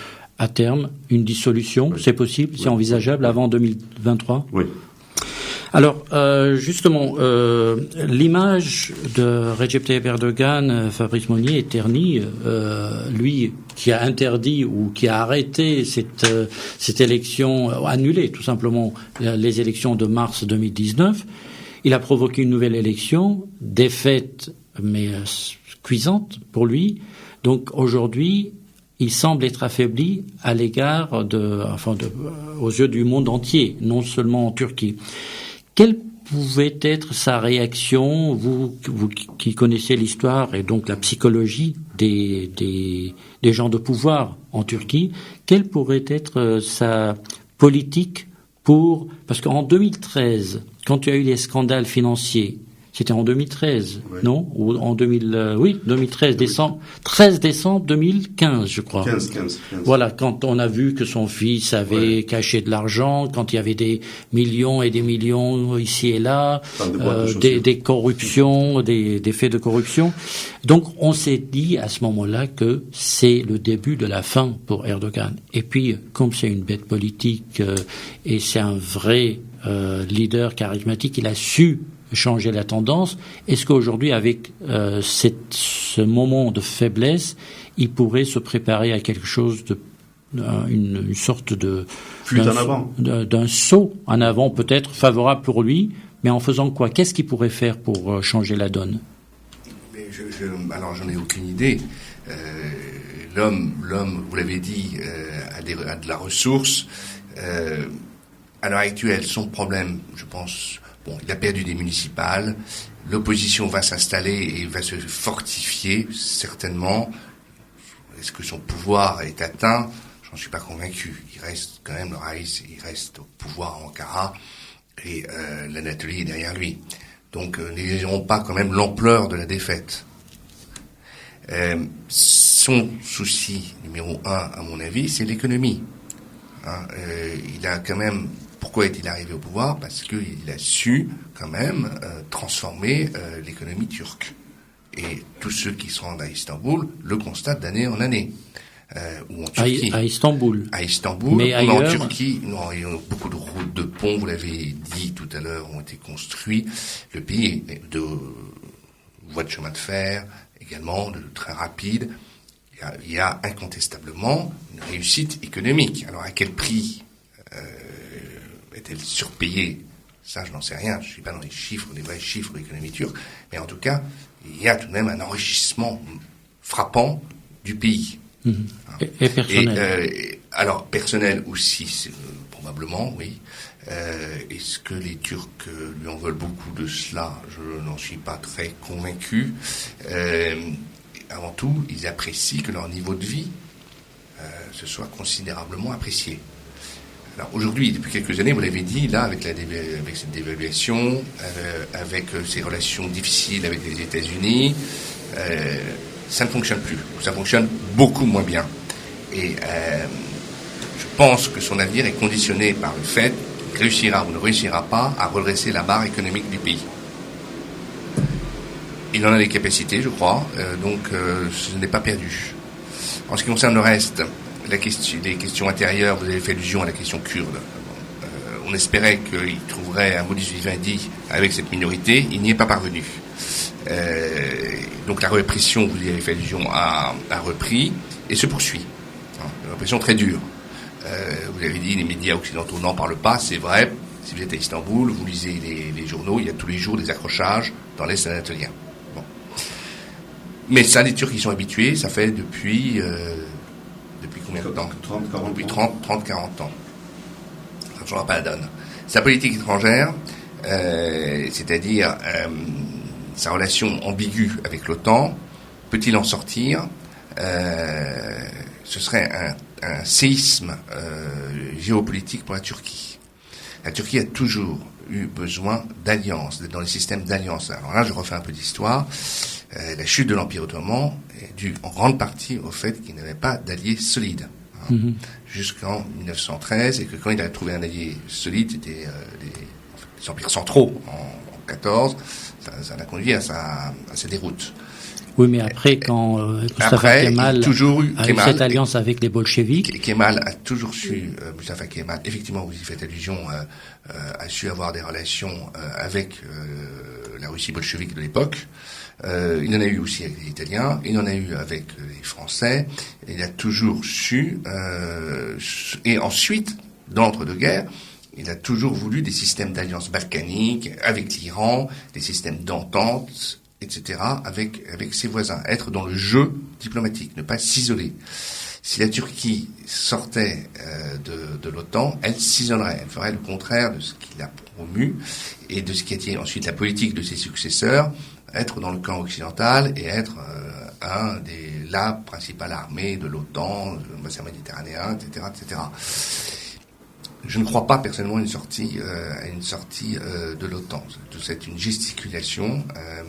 terme, une dissolution. Oui. C'est possible, c'est envisageable avant 2023? Oui. Alors, justement, l'image de Recep Tayyip Erdogan, Fabrice Monnier est ternie. Lui, qui a interdit ou qui a arrêté cette élection, annulé tout simplement les élections de mars 2019, il a provoqué une nouvelle élection, défaite mais cuisante pour lui. Donc aujourd'hui, il semble être affaibli à l'égard aux yeux du monde entier, non seulement en Turquie. Quelle pouvait être sa réaction, vous qui connaissez l'histoire et donc la psychologie des gens de pouvoir en Turquie, quelle pourrait être sa politique parce qu'en 2013, quand il y a eu les scandales financiers, c'était en 2013, oui. Non? Ou en 2013, oui. 13 décembre 2015, je crois. 15. Voilà, quand on a vu que son fils avait caché de l'argent, quand il y avait des millions et des millions ici et là, des corruptions, des faits de corruption. Donc, on s'est dit à ce moment-là que c'est le début de la fin pour Erdogan. Et puis, comme c'est une bête politique et c'est un vrai leader charismatique, il a su changer la tendance. Est-ce qu'aujourd'hui, avec ce moment de faiblesse, il pourrait se préparer à quelque chose une sorte d'un saut en avant, peut-être favorable pour lui, mais en faisant quoi? Qu'est-ce qu'il pourrait faire pour changer la donne? Alors, j'en ai aucune idée. L'homme, vous l'avez dit, a de la ressource. À l'heure actuelle, son problème, je pense. Bon, il a perdu des municipales, l'opposition va s'installer et va se fortifier, certainement. Est-ce que son pouvoir est atteint? J'en suis pas convaincu. Il reste quand même, le Raïs, il reste au pouvoir à Ankara, et l'Anatolie est derrière lui. Donc, n'exagérons pas quand même l'ampleur de la défaite. Son souci numéro 1, à mon avis, c'est l'économie. Il a quand même... Pourquoi est-il arrivé au pouvoir? Parce qu'il a su, quand même, transformer l'économie turque. Et tous ceux qui se rendent à Istanbul le constatent d'année en année. Ou en Turquie. À Istanbul. À Istanbul. Mais ailleurs... En Turquie, non, il y a beaucoup de routes, de ponts, vous l'avez dit tout à l'heure, ont été construits. Le pays, de voies de chemin de fer, également, de trains rapides. Il y a incontestablement une réussite économique. Alors, à quel prix est-elle surpayée? Ça, je n'en sais rien. Je ne suis pas dans les vrais chiffres de l'économie turque. Mais en tout cas, il y a tout de même un enrichissement frappant du pays. Et personnel. Alors, personnel aussi, probablement, oui. Est-ce que les Turcs lui en veulent beaucoup de cela? Je n'en suis pas très convaincu. Avant tout, ils apprécient que leur niveau de vie se soit considérablement apprécié. Alors aujourd'hui, depuis quelques années, vous l'avez dit, là, avec cette dévaluation, avec ces relations difficiles avec les États-Unis, ça ne fonctionne plus. Ça fonctionne beaucoup moins bien. Et je pense que son avenir est conditionné par le fait qu'il réussira ou ne réussira pas à redresser la barre économique du pays. Il en a les capacités, je crois, donc ce n'est pas perdu. En ce qui concerne le reste, les questions intérieures, vous avez fait allusion à la question kurde. On espérait qu'il trouverait un modus vivendi avec cette minorité, il n'y est pas parvenu. Donc la répression, vous y avez fait allusion, a repris et se poursuit. Une répression très dure. Vous avez dit, les médias occidentaux n'en parlent pas, c'est vrai. Si vous êtes à Istanbul, vous lisez les journaux, il y a tous les jours des accrochages dans l'Est anatolien. Bon. Mais ça, les Turcs y sont habitués, ça fait depuis combien de temps? Depuis 30-40 ans. Ça ne changera pas la donne. Sa politique étrangère, c'est-à-dire sa relation ambiguë avec l'OTAN, peut-il en sortir? Ce serait un séisme géopolitique pour la Turquie. La Turquie a toujours eu besoin d'alliances, d'être dans les systèmes d'alliances. Alors là, je refais un peu d'histoire. La chute de l'Empire ottoman est due en grande partie au fait qu'il n'avait pas d'alliés solides. Jusqu'en 1913, et que quand il a trouvé un allié solide, c'était les empires centraux en 14, ça l'a conduit à sa déroute. Oui, mais après, quand Mustafa Kemal a eu cette alliance avec les bolcheviks... Kemal a toujours su, Mustafa Kemal, effectivement, vous y faites allusion, a su avoir des relations avec la Russie bolchevique de l'époque. Il en a eu aussi avec les Italiens, il en a eu avec les Français, il a toujours su, et ensuite, dans l'entre-deux-guerres, il a toujours voulu des systèmes d'alliance balkanique avec l'Iran, des systèmes d'entente, etc., avec ses voisins, être dans le jeu diplomatique, ne pas s'isoler. Si la Turquie sortait de l'OTAN, elle s'isolerait, elle ferait le contraire de ce qu'il a promu et de ce qui a été ensuite la politique de ses successeurs, être dans le camp occidental et être la principale armée de l'OTAN, le bassin méditerranéen, etc., etc. Je ne crois pas personnellement à une sortie de l'OTAN. C'est une gesticulation,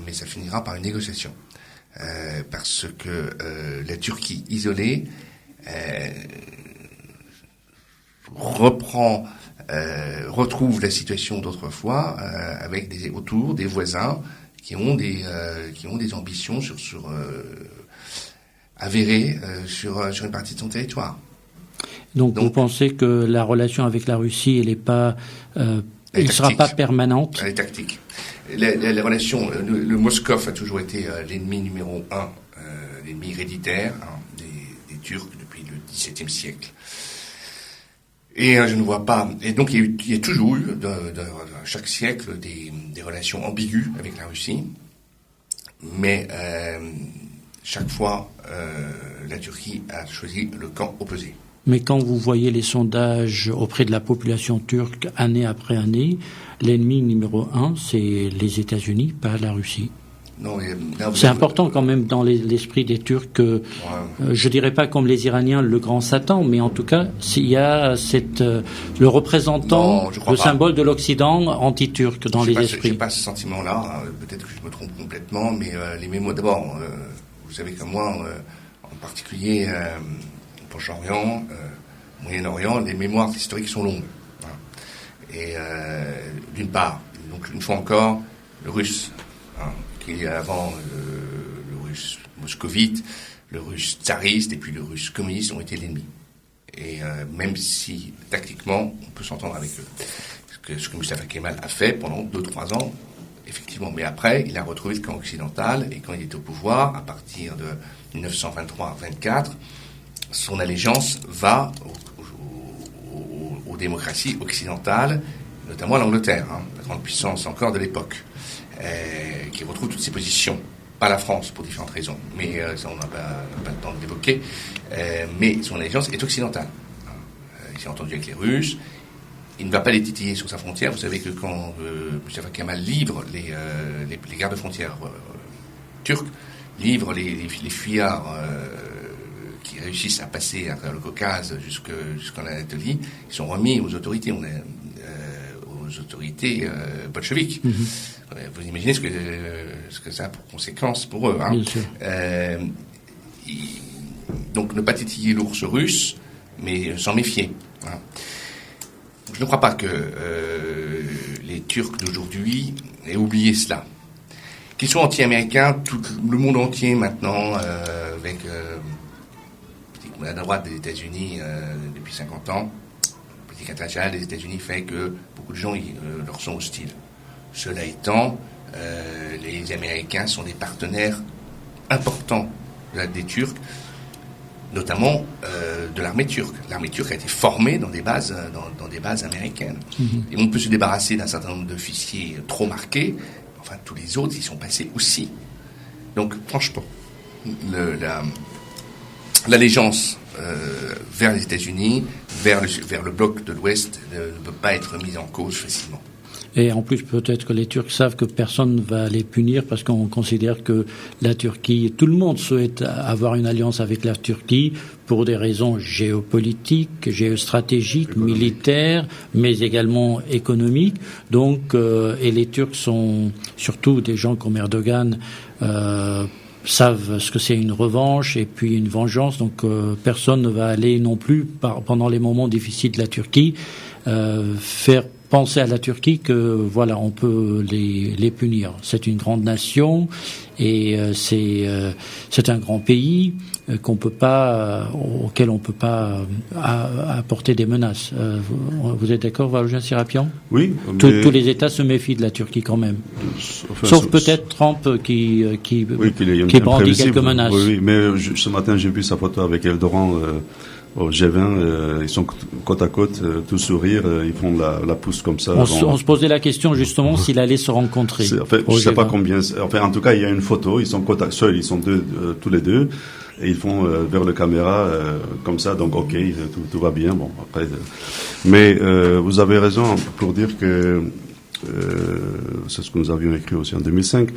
mais ça finira par une négociation, parce que la Turquie isolée retrouve la situation d'autrefois avec autour des voisins qui ont des ambitions avérées sur une partie de son territoire. Donc vous pensez que la relation avec la Russie, elle ne sera pas permanente? Elle est tactique. Les relations, le Moscov a toujours été l'ennemi numéro un, l'ennemi héréditaire des Turcs depuis le XVIIe siècle. Et je ne vois pas. Et donc il y a toujours eu, chaque siècle, des relations ambiguës avec la Russie, mais chaque fois, la Turquie a choisi le camp opposé. Mais quand vous voyez les sondages auprès de la population turque année après année, l'ennemi numéro un, c'est les États-Unis, pas la Russie. Non, c'est important quand même dans l'esprit des Turcs. Je dirais pas comme les Iraniens le grand Satan, mais en tout cas, s'il y a le représentant, le symbole de l'Occident anti-turc dans les esprits. J'ai pas ce sentiment-là. Peut-être que je me trompe complètement, mais les mémoires. D'abord, vous savez comme moi, en particulier. Proche-Orient, Moyen-Orient, les mémoires historiques sont longues. Et d'une part, donc une fois encore, le russe, qui avant le russe moscovite, le russe tsariste et puis le russe communiste ont été l'ennemi. Et même si tactiquement, on peut s'entendre avec eux. Ce que Mustafa Kemal a fait pendant 2-3 ans, effectivement. Mais après, il a retrouvé le camp occidental et quand il était au pouvoir, à partir de 1923-24, son allégeance va aux démocraties occidentales, notamment à l'Angleterre, la grande puissance encore de l'époque, qui retrouve toutes ses positions. pas la France pour différentes raisons, mais ça on n'a pas le temps de l'évoquer, mais son allégeance est occidentale. Il s'est entendu avec les Russes, il ne va pas les titiller sur sa frontière. Vous savez que quand Mustafa Kemal livre les gardes-frontières turcs, livre les fuyards qui réussissent à passer à travers le Caucase jusqu'en Anatolie, ils sont remis aux autorités, bolcheviques. Vous imaginez ce que ça a pour conséquence pour eux. Hein. Bien sûr. Donc ne pas titiller l'ours russe, mais s'en méfier. Hein. Je ne crois pas que les Turcs d'aujourd'hui aient oublié cela. Qu'ils soient anti-américains, tout le monde entier maintenant, avec la droite des États-Unis depuis 50 ans, la politique internationale des États-Unis fait que beaucoup de gens leur sont hostiles. Cela étant, les Américains sont des partenaires importants des Turcs, notamment de l'armée turque. L'armée turque a été formée dans des bases américaines. Et on peut se débarrasser d'un certain nombre d'officiers trop marqués, enfin tous les autres y sont passés aussi. Donc franchement, l'allégeance vers les États-Unis, vers le bloc de l'Ouest ne peut pas être mise en cause facilement. Et en plus, peut-être que les Turcs savent que personne ne va les punir parce qu'on considère que la Turquie, tout le monde souhaite avoir une alliance avec la Turquie pour des raisons géopolitiques, géostratégiques, militaires, mais également économiques. Donc, et les Turcs sont surtout des gens comme Erdogan, savent ce que c'est une revanche et puis une vengeance. Donc, personne ne va aller non plus, pendant les moments difficiles de la Turquie, faire penser à la Turquie que voilà, on peut les punir. C'est une grande nation et c'est un grand pays auquel on peut pas apporter des menaces. Vous êtes d'accord, Valogen Serapian? Oui. Tous les États se méfient de la Turquie quand même. Enfin, sauf peut-être Trump qui brandit quelques menaces. Oui, mais ce matin j'ai vu sa photo avec Erdogan. Au G20, ils sont côte à côte, tout sourire, ils font la pousse comme ça. On se posait la question justement s'il allait se rencontrer. En fait, je sais pas combien. Enfin, en tout cas, il y a une photo. Ils sont côte à seuls, ils sont tous les deux, et ils font vers la caméra comme ça. Donc, ok, tout va bien. Bon, après, mais vous avez raison pour dire que c'est ce que nous avions écrit aussi en 2005.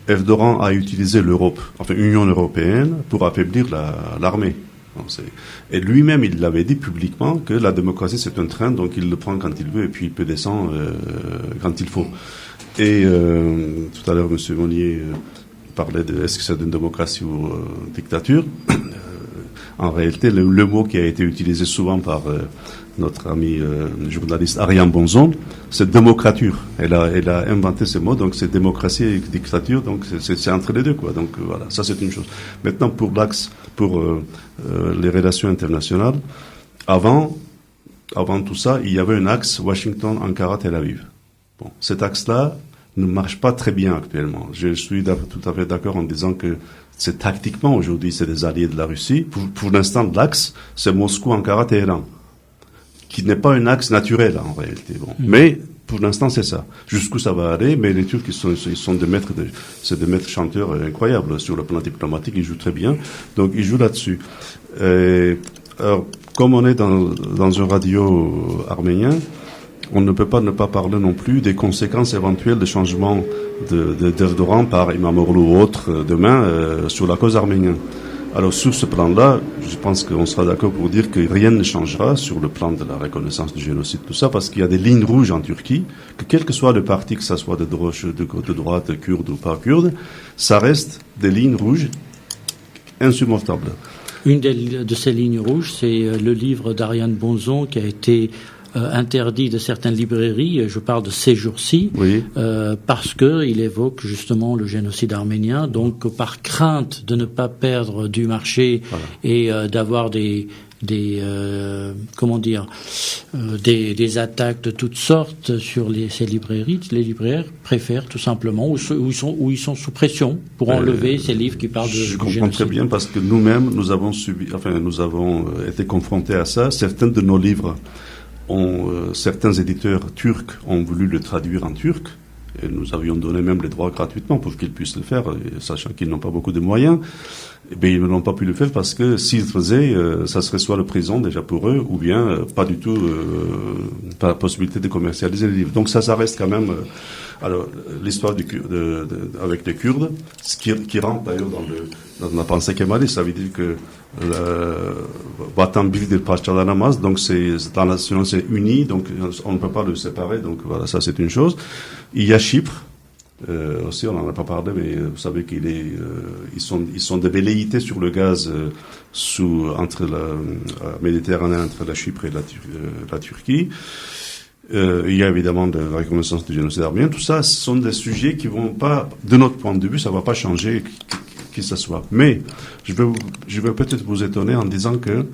Erdogan a utilisé l'Europe, enfin l'Union européenne, pour affaiblir l'armée. Et lui-même, il l'avait dit publiquement que la démocratie c'est un train, donc il le prend quand il veut et puis il peut descendre quand il faut. Et tout à l'heure, M. Monnier parlait de est-ce que c'est une démocratie ou dictature. En réalité, le mot qui a été utilisé souvent par notre ami journaliste Ariane Bonzon, c'est démocrature. Elle a inventé ce mot, donc c'est démocratie et dictature, donc c'est entre les deux, quoi. Donc voilà, ça c'est une chose. Maintenant, pour l'axe, pour les relations internationales, avant tout ça, il y avait un axe Washington, Ankara, Tel Aviv. Bon, cet axe-là ne marche pas très bien actuellement. Je suis tout à fait d'accord en disant que c'est tactiquement aujourd'hui, c'est des alliés de la Russie. Pour l'instant, l'axe, c'est Moscou, Ankara, Téhéran, qui n'est pas un axe naturel en réalité. Bon. Mais pour l'instant, c'est ça. Jusqu'où ça va aller? Mais les Turcs, ils sont des maîtres chanteurs incroyables sur le plan diplomatique. Ils jouent très bien, donc ils jouent là-dessus. Alors, comme on est dans un radio arménien, on ne peut pas ne pas parler non plus des conséquences éventuelles des changements d'Erdogan par Imamoglu ou autre demain sur la cause arménienne. Alors sur ce plan-là, je pense qu'on sera d'accord pour dire que rien ne changera sur le plan de la reconnaissance du génocide, tout ça, parce qu'il y a des lignes rouges en Turquie, que quel que soit le parti, que ça soit de droite, kurde ou pas kurde, ça reste des lignes rouges insurmontables. Une de ces lignes rouges, c'est le livre d'Ariane Bonzon qui a été interdit de certaines librairies, je parle de ces jours-ci, oui. Parce qu'il évoque justement le génocide arménien, donc par crainte de ne pas perdre du marché voilà. Et d'avoir des attaques de toutes sortes sur ces librairies, les libraires préfèrent tout simplement, où ils sont sous pression pour enlever ces livres qui parlent de génocide. Je comprends très bien parce que nous-mêmes, nous avons été confrontés à ça. Certains de nos livres certains éditeurs turcs ont voulu le traduire en turc Et nous avions donné même les droits gratuitement pour qu'ils puissent le faire, sachant qu'ils n'ont pas beaucoup de moyens. Eh bien, ils n'ont pas pu le faire parce que s'ils le faisaient, ça serait soit la prison déjà pour eux, ou bien pas du tout, pas la possibilité de commercialiser les livres. Donc ça reste quand même. Alors, l'histoire avec les Kurdes, ce qui rentre d'ailleurs dans la pensée kémaliste, ça veut dire que Vatan Birdir Parçalanamaz, donc la nation c'est uni, donc on ne peut pas le séparer, donc voilà, ça c'est une chose. Il y a Chypre. Aussi, on n'en a pas parlé, mais vous savez ils sont des velléités sur le gaz entre la Méditerranée, entre la Chypre et la Turquie. Il y a évidemment de la reconnaissance du génocide arménien. Tout ça, ce sont des sujets qui vont pas, de notre point de vue, ça va pas changer qui ce soit. Mais je vais peut-être vous étonner en disant que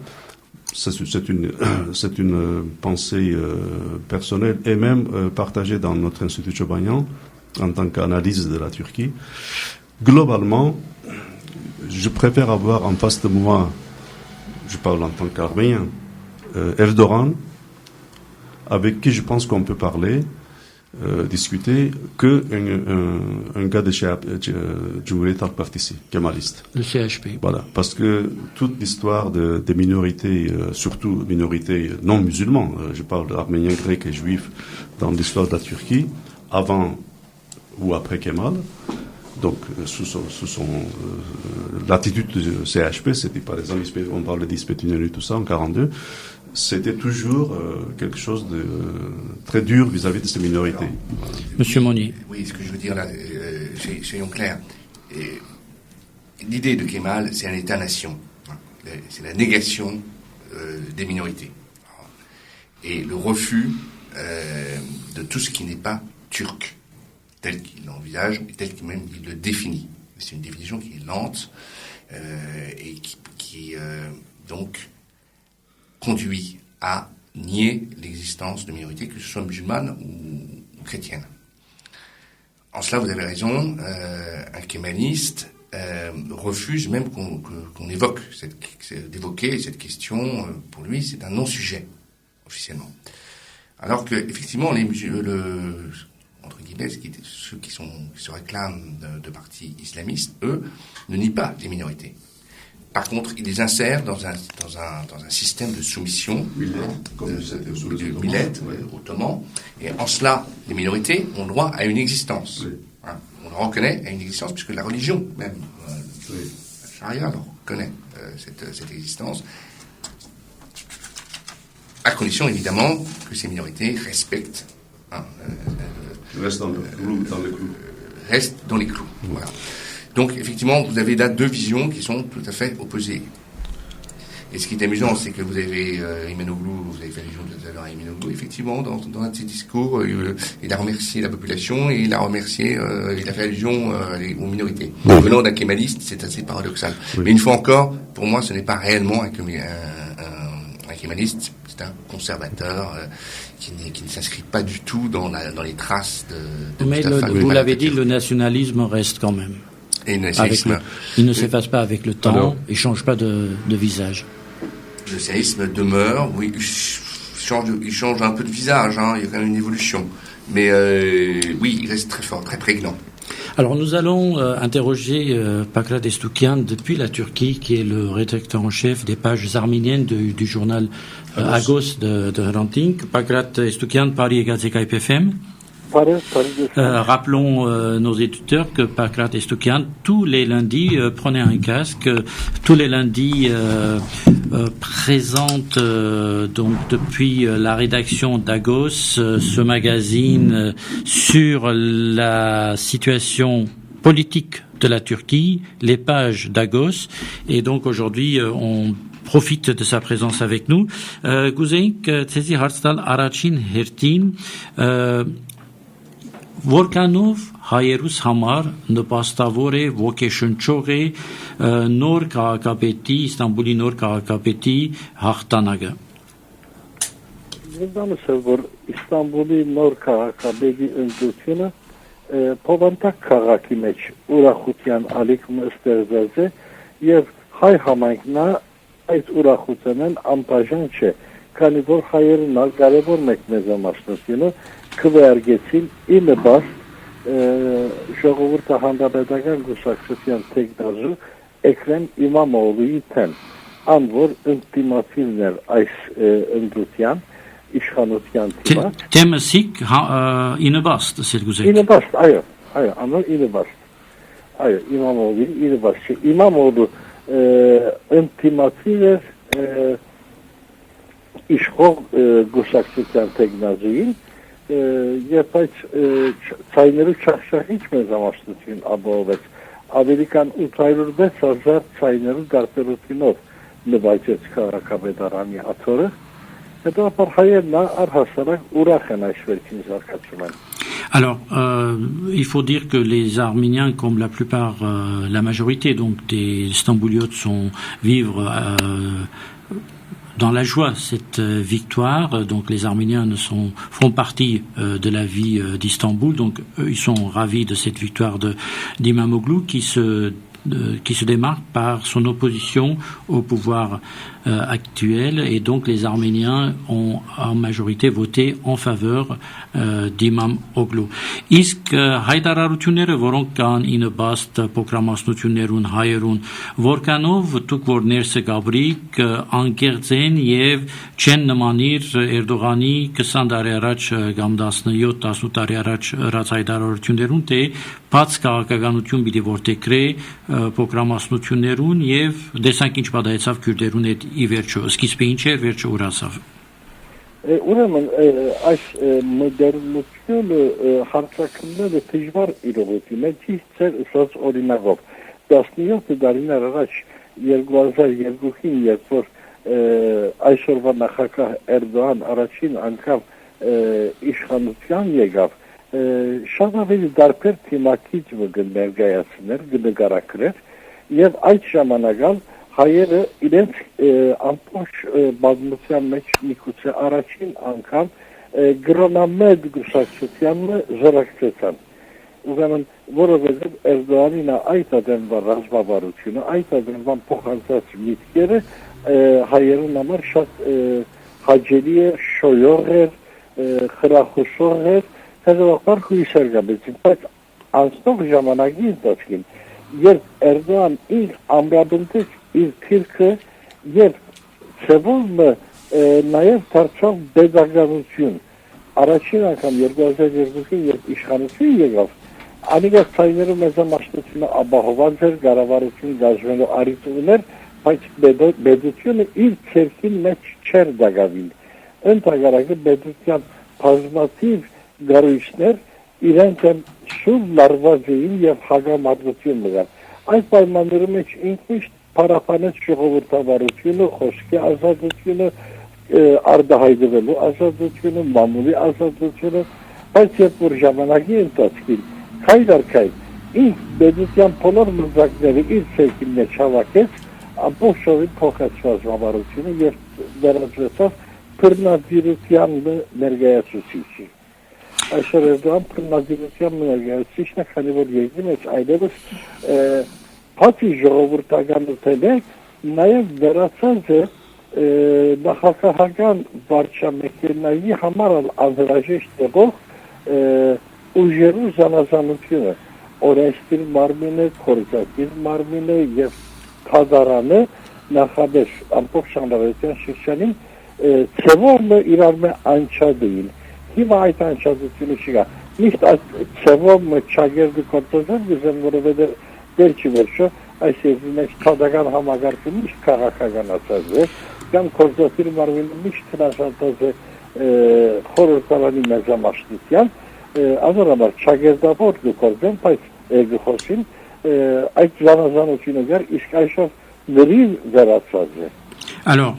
c'est une pensée personnelle et même partagée dans notre Institut Chobanian en tant qu'analyse de la Turquie. Globalement, je préfère avoir en face de moi, je parle en tant qu'Arménien, Erdogan, avec qui je pense qu'on peut parler, discuter, que un gars de chez Cumhuriyet Halk Partisi, kémaliste. Le CHP. Voilà, parce que toute l'histoire des minorités, surtout minorités non musulmanes, je parle d'Arméniens, Grecs et Juifs, dans l'histoire de la Turquie, avant ou après Kemal, donc sous son l'attitude du CHP, c'était par exemple, on parle d'Ismet Inönü, tout ça, en 42, c'était toujours quelque chose de très dur vis-à-vis de ces minorités. Monsieur Monnier. Oui, ce que je veux dire là, soyons clairs. L'idée de Kemal, c'est un État-nation. C'est la négation des minorités. Et le refus de tout ce qui n'est pas turc, tel qu'il l'envisage, et tel qu'il même il le définit. C'est une définition qui est lente et qui donc conduit à nier l'existence de minorités, que ce soit musulmanes ou chrétiennes. En cela, vous avez raison, un kémaliste refuse même qu'on évoque d'évoquer cette question. Pour lui, c'est un non-sujet, officiellement. Alors que, effectivement, entre guillemets, ceux qui se réclament de partis islamistes, eux, ne nient pas les minorités. Par contre, ils les insèrent dans un système de soumission, millet, ottoman, et en cela, les minorités ont droit à une existence. Oui. Hein, on leur reconnaît à une existence, puisque la religion, même, la charia, leur reconnaît cette existence, à condition, évidemment, que ces minorités respectent restent dans les clous. Restent dans les clous. Voilà. Donc, effectivement, vous avez là deux visions qui sont tout à fait opposées. Et ce qui est amusant, c'est que vous avez Imamoglu, vous avez fait allusion tout à l'heure à Imamoglu, effectivement, dans un de ses discours, il a remercié la population et il a fait allusion aux minorités. Venant d'un kémaliste, c'est assez paradoxal. Oui. Mais une fois encore, pour moi, ce n'est pas réellement un kémaliste, c'est un conservateur qui ne s'inscrit pas du tout dans les traces de Mais vous l'avez dit, le nationalisme reste quand même. Et le nationalisme, il ne s'efface pas avec le temps, il ne change pas de visage. Le nationalisme demeure, oui, il change un peu de visage, hein, il y a quand même une évolution. Mais oui, il reste très fort, très prégnant. Alors nous allons interroger Pakrat Estoukian depuis la Turquie, qui est le rédacteur en chef des pages arméniennes du journal Agos de Hrant Dink. Pakrat Estoukian, Paris Gazeta FM. Rappelons nos éditeurs que Pakrat Estoukian, tous les lundis, prenez un casque, tous les lundis présente donc depuis la rédaction d'Agos ce magazine sur la situation politique de la Turquie, les pages d'Agos, et donc aujourd'hui on profite de sa présence avec nous. Գուզեինք ցեզի հարց տալ առաջին հերթին Որքանով հայերուս համար նպաստավոր է ոգեշնչող է նոր քաղաքապետի Իստանբուլի նոր քաղաքապետի հաղթանակը Վստահ եմ որ Իստանբուլի նոր քաղաքապետի ընտրությունը փոխանցակ քաղաքի մեջ ուրախության ալիքն ստեղծած է եւ հայ համայնքն այդ ուրախությանն անբաժան չէ քանի որ հայերն կարևոր մեկ մեզամասնությունը քվեարկեցին ի նպաստ ժողովուրդը հանրապետական գուսակցության տեխնազու Էկրեմ Իմամօղլուի թեմ, անոր ընդդիմացիվն էր այս ընդրության, իշխանության թիմած։ Թեմը սիկ ինվաստ, սերգուզեք։ Ինվաստ, այո, անոր ինվաստ։ Այո, Իմամօղլուի ինվաստ չէ։ Իմամօղլու ընդդիմացիվ էր իշխող գուսակցության տեխնազուին, երբ այդ ցայներու չախշախիչ մեզամասնություն ապահովեց, ավելի քան 806,000 ցայներու դարբերությունով նվաճեց քաղաքապետարանի աթոռը, հետո հայերն առհասարակ ուրախ են այս վերջին զարգացումին։ Alors, il faut dire que les Arméniens, comme la plupart, la majorité donc des Stambouliotes vivent dans la joie cette victoire. Donc les Arméniens font partie de la vie d'Istanbul. Donc eux, ils sont ravis de cette victoire d'Imamoglu qui se démarque par son opposition au pouvoir actuel, et donc les Arméniens ont en majorité voté en faveur d'Imamoglu. Իսկ հայտարարությունները, որոնք կան ինը բաստ փոքրամասնություններուն հայերուն, որքանով դուք որ ներսը գաբրիկ անկեղծ են եւ չեն նմանիր Էրդողանի 20 տարի առաջ կամ 17-18 տարի առաջ ըրած հայտարարություններուն, թե բաց քաղաքականություն պիտի որտեքրե փոքրամասնություններուն եւ դեսանք ինչ պատահեցավ քյուրդերուն հետ ի վերջո, սկիզբը ինչ էր, վերջը ուրացավ։ Ուրեմն այս մոդեռնությունը հարցակումները դժվար իրողություն է, ճիշտ է ասած օրինակով 17 տարիներ առաջ 2002-ին, երբ որ այսօրվա նախագահ Էրդողան առաջին անգամ իշխանության եկավ, շատ ավելի դարբեր թիմակիչ ներկայացներ, գնկարակրեր, եւ այդ ժամանակալ հայերը իրենց ամբողջ բազմության մեջ միգուցե առաջին անգամ գրոնամետ գուսակցությանը զրակցեցան։ Ուրեմն, որովհետև Էրդողանին այդ ադենվա ռազմավարությունը, այդ ադենվան փոխանցած միտքերը հայերուն համար շատ հաճելի է, շոյող էր, խրախուսող էր, հետևաբար հույսեր գաբեցին, բայց անցնող ժամանակի ընթացքին, երբ Էրդողան ինք ամրապնդեց իր թիրքը եւ ծևումը նաեւ դարձավ դեգագանություն, առաջին անգամ 2002-ին երբ իշխանություն եկավ, անիկա ցայներու մեծամասնությունը ապահոված էր, կառավարություն գազվելու առիթ ուներ, բայց բեդությունը իր ցերքին մեջ չեր դագավին։ Ընդհանրապես բեդության բազմաթիվ գարույցներ իրենք շուտ լարված էին եւ հագամարտություն մղան։ Այդ պայմաններում մեջ ինքնիշտ պարապանեց ժողովրդավարությունը, խոսքի ազատությունը, արդահայտվելու ազատությունը, մամուլի ազատությունը, բայց երբ որ ժամանակի ընթացքին քայլ առ քայլ ինք բեդության բոլոր մրցակցները իր ցերքին մեջ հավաքեց, ամբողջովին փոխեցված ժողովրդությունը եւ վերածվեց բռնադիրության ներկայացուցիչի։ Այսօր Էրդողան բռնադիրության ներկայացուցիչն է, քանի որ երկրի մեջ այլևս բացի ժողովրդականության նաև վերացած է նախագահական վարչամեքենայի համար անհրաժեշտ եղող ուժերու զանազանությունը, օրենսդիր մարմինը, քորձակիր մարմինը եւ քադարանը նախաբեր ամբողջ հանրապետության շրջանին ծևոմը իրար մե անչադին։ Հիմա այդ անչադությունը չկա։ Միշտ այդ ծևոմը չագերդի կորտոզեն գուզեն, որովհետեւ վերջի վերջո այս երկրի մեջ քադական համագարկումը միշտ քաղաքականացած է, կամ քորձակիր մարմինը միշտ հնարավորված է խորհրդարանի մեծամասնության, անորոշ չագերդավոր գործեն, բայց գխոսին այդ զանազանությունը գար իսկ այսօր լրիվ վերացած է։ Alors,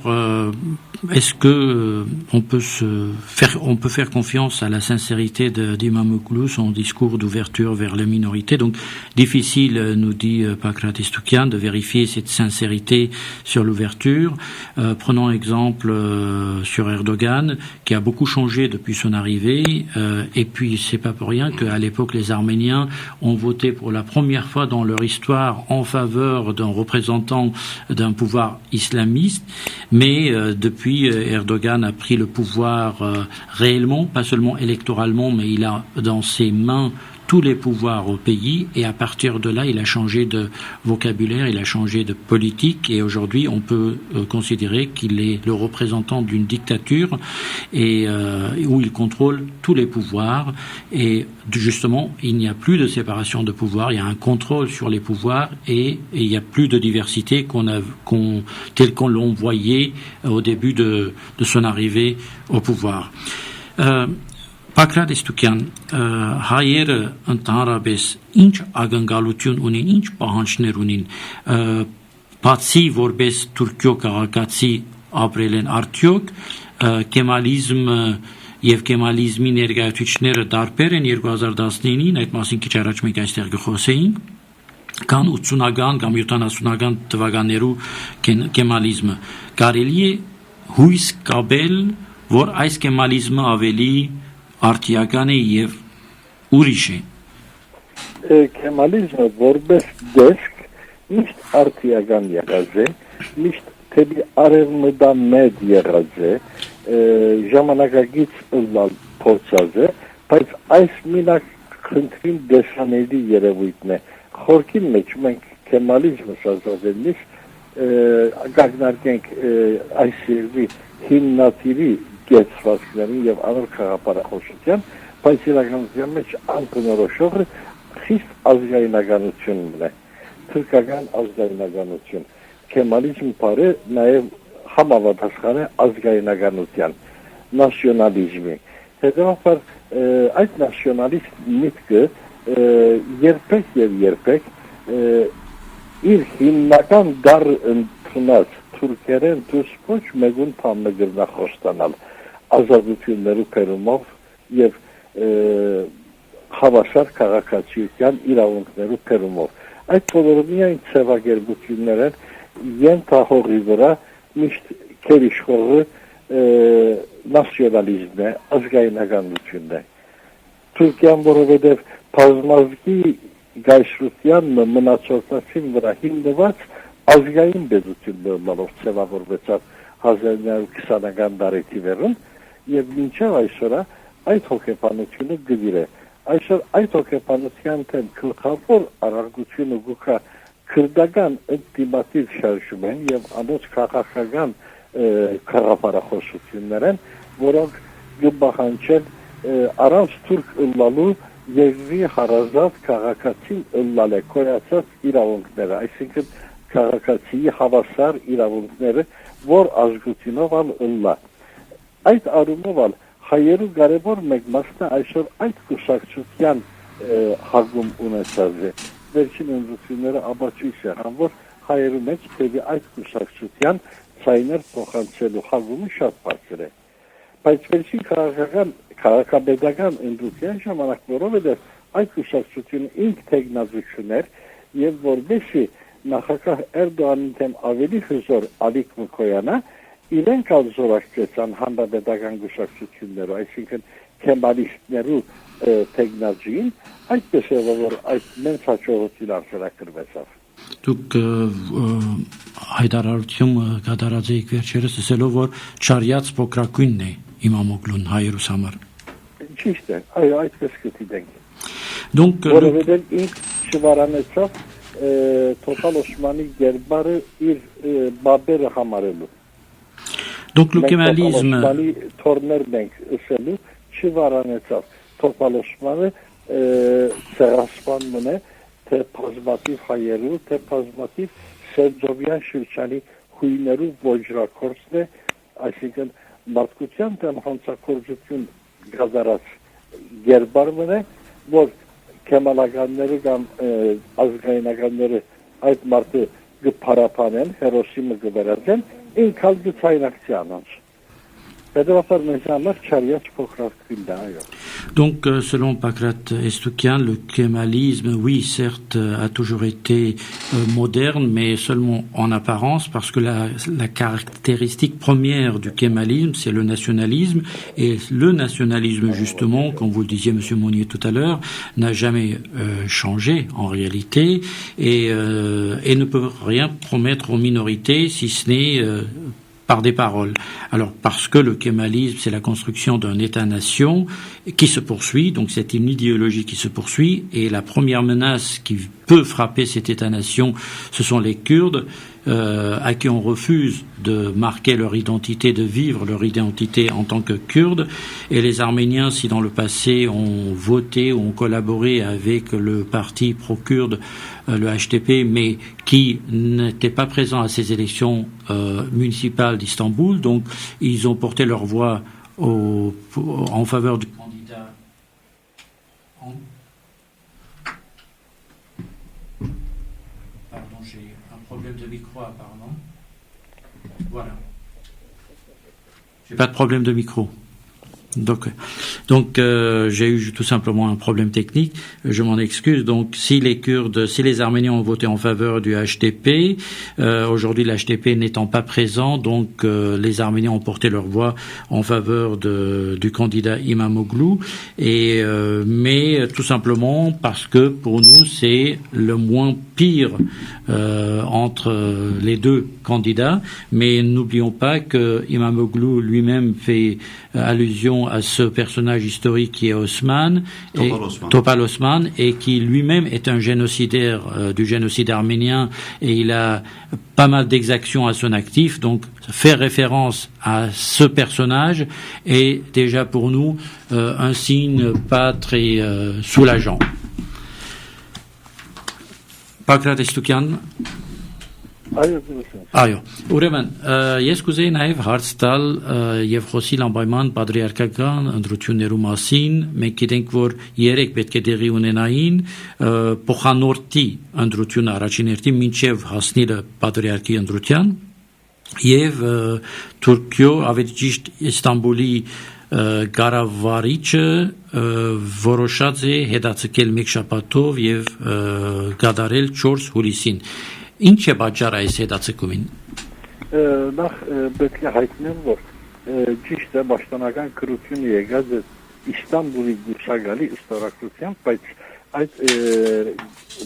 est-ce que on peut faire confiance à la sincérité d'Imamoglu, son discours d'ouverture vers les minorités? Donc, difficile, nous dit Pakratis Toukian, de vérifier cette sincérité sur l'ouverture. Prenons exemple sur Erdogan, qui a beaucoup changé depuis son arrivée, et puis c'est pas pour rien qu'à l'époque les Arméniens ont voté pour la première fois dans leur histoire en faveur d'un représentant d'un pouvoir islamiste. Mais depuis, Erdogan a pris le pouvoir réellement, pas seulement électoralement, mais il a dans ses mains tous les pouvoirs au pays, et à partir de là, il a changé de vocabulaire, il a changé de politique, et aujourd'hui, on peut considérer qu'il est le représentant d'une dictature et où il contrôle tous les pouvoirs. Et justement, il n'y a plus de séparation de pouvoir, il y a un contrôle sur les pouvoirs et il n'y a plus de diversité telle qu'on l'on voyait au début de son arrivée au pouvoir. Պակրատ Էստուկյան, հայերը ընդհանրապես ինչ ակնկալություն ունին, ինչ պահանջներ ունին, բացի որպես թուրքիո քաղաքացի ապրել են արդյոք, կեմալիզմը եւ կեմալիզմի ներկայացուցիչները դարբեր են 2019-ին, այդ մասին քիչ առաջ մենք այստեղ գխոսեինք, կան 80-ական կամ 70-ական թվականներու կեմալիզմը, կարելի է հույս կապել, որ այս կեմալիզմը ավելի արդիական է եւ ուրիշ է։ Կեմալիզմը որպես դեսք միշտ արդիական եղած է, միշտ թեպի արևմտամետ եղած է, ժամանակակից փորձած է, բայց այս մինակ խնդրին դեսաների երևույթն է։ Խորքի մեջ մենք կեմալիզմը սազազելիս կագնարկենք այս երևի հիմնատիրի գեցվածքներին եւ անոր խաղապարախոսության, բայց իրականության մեջ անքնորոշողը խիստ ազգայնականությունն է, թուրքական ազգայնականություն։ Կեմալիզմը բարը նաեւ համապատասխան է ազգայնականության, նացիոնալիզմի։ Հետևաբար այդ նացիոնալիստ միտքը երբեք իր հիմնական դար ընդունած թուրքերեն դուրս ոչ մեկուն բանը գրնա խոստանալ ազատությունների բերումով եւ հավասար քաղաքացիության իրավունքների բերումով։ Այդ բոլորը միայն ցավագերբություններ են ենթահողի վրա միշտ քերիշխողը նացիոնալիզմն է, ազգայնականությունն է։ Թուրքիան որովհետեւ բազմազգի գայշրության մնացորդացին վրա հիմնված ազգային բեզություն նորմալով ցավավորվեցավ 1920-ական դարերի վերում եւ մինչեւ այսօր այդ հոգեբանությունը գվիր է։ Այսօր այդ հոգեբանության թեմ գլխավոր առարգությունը գուքա քրդական ինտիմատիվ շարժումն եւ անոց քաղաքական խաղապարախոսություններ են, որոնք գբախանչեն առանց թուրք ըլլալու երկրի հարազատ քաղաքացին ըլլալ է կոյացած իրավունքները, այսինքն քաղաքացիի հավասար իրավունքները, որ ազգությունով ըլլա։ Այդ առումով հայերու կարևոր մեկ մասն այսօր այդ կուսակցության հագում ունեցած է։ Վերջին ընտրությունները ապացույց եղան, որ հայերու մեջ թեպի այդ կուսակցության ցայներ փոխանցելու հագումը շատ բարձր է։ Բայց վերջին քաղաքապետական ընտրության ժամանակ որովհետև այդ կուսակցությունը ինք թեկնածություն էր եւ որբեսի նախագահ Էրդողանի դեմ ավելի հզոր ալիք մկոյանա, իրենք ալզորակցեցան հանրապետական գուշակցություններով, այսինքն կեմալիստներու թեկնածուին, այդպես է որ այդ մեծ հաջողություն արձանագրվեցավ։ Դուք հայտարարություն կատարած եք վերջերս ասելով, որ չարյաց փոքրակույնն է Իմամօգլուն հայերուս համար։ Ճիշտ է, այո, այդպես կդիտենք։ Որովհետև ինք չվարանեցավ Թոփալ Օսմանի գերբարը իր բաբերը համարելու։ Donc le kémalisme թորներն ենք ասելու չվարանեցավ Թոփալ Օսմանը ցերասպան մնե թե բազմաթիվ հայերու, թե բազմաթիվ սերձովյան շրջանի հույներու ոչրակորցն է, այսինքն մարդկության դեմ հանցագործություն գազարած գերբարն է, որ կեմալականները կամ ազգայնականները այդ մարդը գփարապանեն, հերոսիմը գվերածեն, ինքալ գցայնակցի անոնց։ Donc, selon Pakrat Estoukian, le kémalisme, oui, certes, a toujours été moderne, mais seulement en apparence, parce que la caractéristique première du kémalisme, c'est le nationalisme, et le nationalisme, justement, comme vous le disiez, Monsieur Monnier, tout à l'heure, n'a jamais changé, en réalité, et ne peut rien promettre aux minorités, si ce n'est par des paroles. Alors, parce que le kémalisme, c'est la construction d'un État-nation qui se poursuit, donc c'est une idéologie qui se poursuit, et la première menace qui peut frapper cet État-nation, ce sont les Kurdes, à qui on refuse de marquer leur identité, de vivre leur identité en tant que Kurdes, et les Arméniens, si dans le passé ont voté ou ont collaboré avec le parti pro-kurde, le HDP, mais qui n'était pas présent à ces élections municipales d'Istanbul, donc ils ont porté leur voix en faveur du candidat. Pardon, j'ai un problème de micro apparemment. Voilà. J'ai pas de problème de micro. Donc j'ai eu tout simplement un problème technique, je m'en excuse. Donc si les Arméniens ont voté en faveur du HDP, aujourd'hui le HDP n'étant pas présent, donc les Arméniens ont porté leur voix en faveur du candidat Imamoglu, mais tout simplement parce que pour nous c'est le moins pire entre les deux candidats, mais n'oublions pas que Imamoglu lui-même fait allusion à ce personnage historique qui est Topal Osman, et qui lui-même est un génocidaire du génocide arménien, et il a pas mal d'exactions à son actif, donc faire référence à ce personnage est déjà pour nous un signe pas très soulageant. Pankrat Estoukian. Այո, ուրեմն ես կուզեի նաև հարց տալ եւ խոսիլ անպայման պատրիարքական ընտրություններու մասին։ Մենք գիտենք, որ 3 պետք է տեղի ունենային փոխանորդի ընտրությունը առաջին հերթին մինչեւ հասնելը պատրիարքի ընտրության, եւ Թուրքիո ավելի ճիշտ Իստանբուլի Գարավարիչը որոշած է հետաձգել մեկ շաբաթով եւ գադարել 4 հուլիսին։ Ինչ է պատճառը այս հետաձգումին։ Նախ պետք է հայտնեմ, որ ճիշտ է պաշտոնական քրությունը եկած է Իստանբուլի գուսագալի ըստորակցությամբ, բայց այդ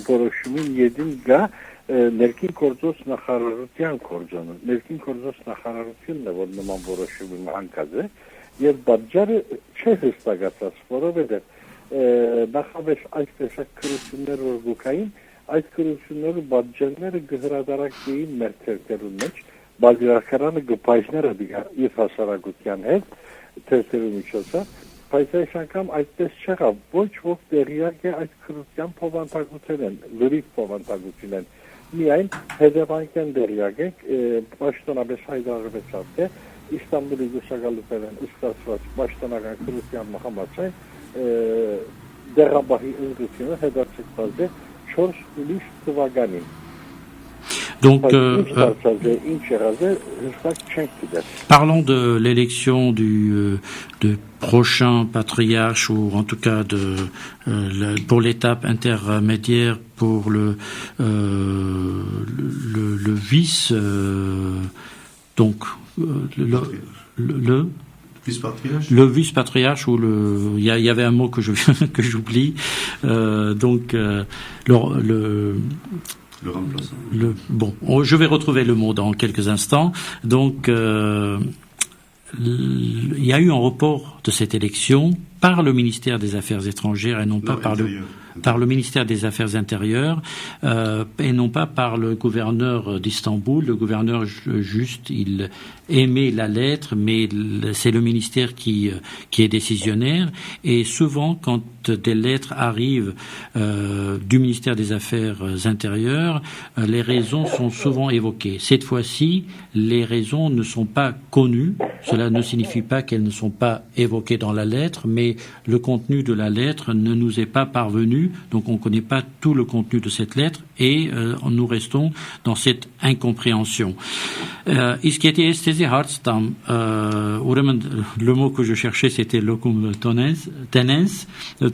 որոշումին յետին գա ներքին գործոս նախարարության կորձոնը։ Ներքին գործոս նախարարությունն է, որ նման որոշումի հանգած է, եւ պատճառը չէ հստակացած, որովհետեւ նախապես այս տեսակ քրություններ որ գուկային այդ քրությունները պատճառները գհրադարակային մեր թերթերու մեջ, բաժարակարանը գպայժները իր հասարակության հետ թերթերու միջոցով, բայց այս անգամ այդպես չեղավ, ոչ ոք տեղյակ է այդ քրության փոխանցագությունն են, լրիվ փոխանցագություն են, միայն հետևանքեն տեղյակ եք, պաշտոնապես հայտարարվեցավ թե Իստանբուլի գուսակալության ստացված պաշտոնական քրության համաձայն դեղաբահի ընտրությունը հետաձգված է 4 հուլիս թվականին։ Donc, parlons de l'élection du prochain patriarche, ou en tout cas pour l'étape intermédiaire pour le vice, donc le vice-patriarche, ou il y avait un mot que j'oublie, donc le remplaçant. Bon, je vais retrouver le mot dans quelques instants. Donc, il y a eu un report de cette élection par le ministère des Affaires étrangères et non pas par le ministère des Affaires intérieures et non pas par le gouverneur d'Istanbul. Le gouverneur, juste, il émet la lettre, mais c'est le ministère qui est décisionnaire. Et souvent, quand des lettres arrivent du ministère des Affaires intérieures, les raisons sont souvent évoquées. Cette fois-ci, les raisons ne sont pas connues. Cela ne signifie pas qu'elles ne sont pas évoquées dans la lettre, mais le contenu de la lettre ne nous est pas parvenu, donc on ne connaît pas tout le contenu de cette lettre et nous restons dans cette incompréhension. Իսկ եթե ես թեզի հարց տամ, ուրեմն le mot que je cherchais c'était locum tenens,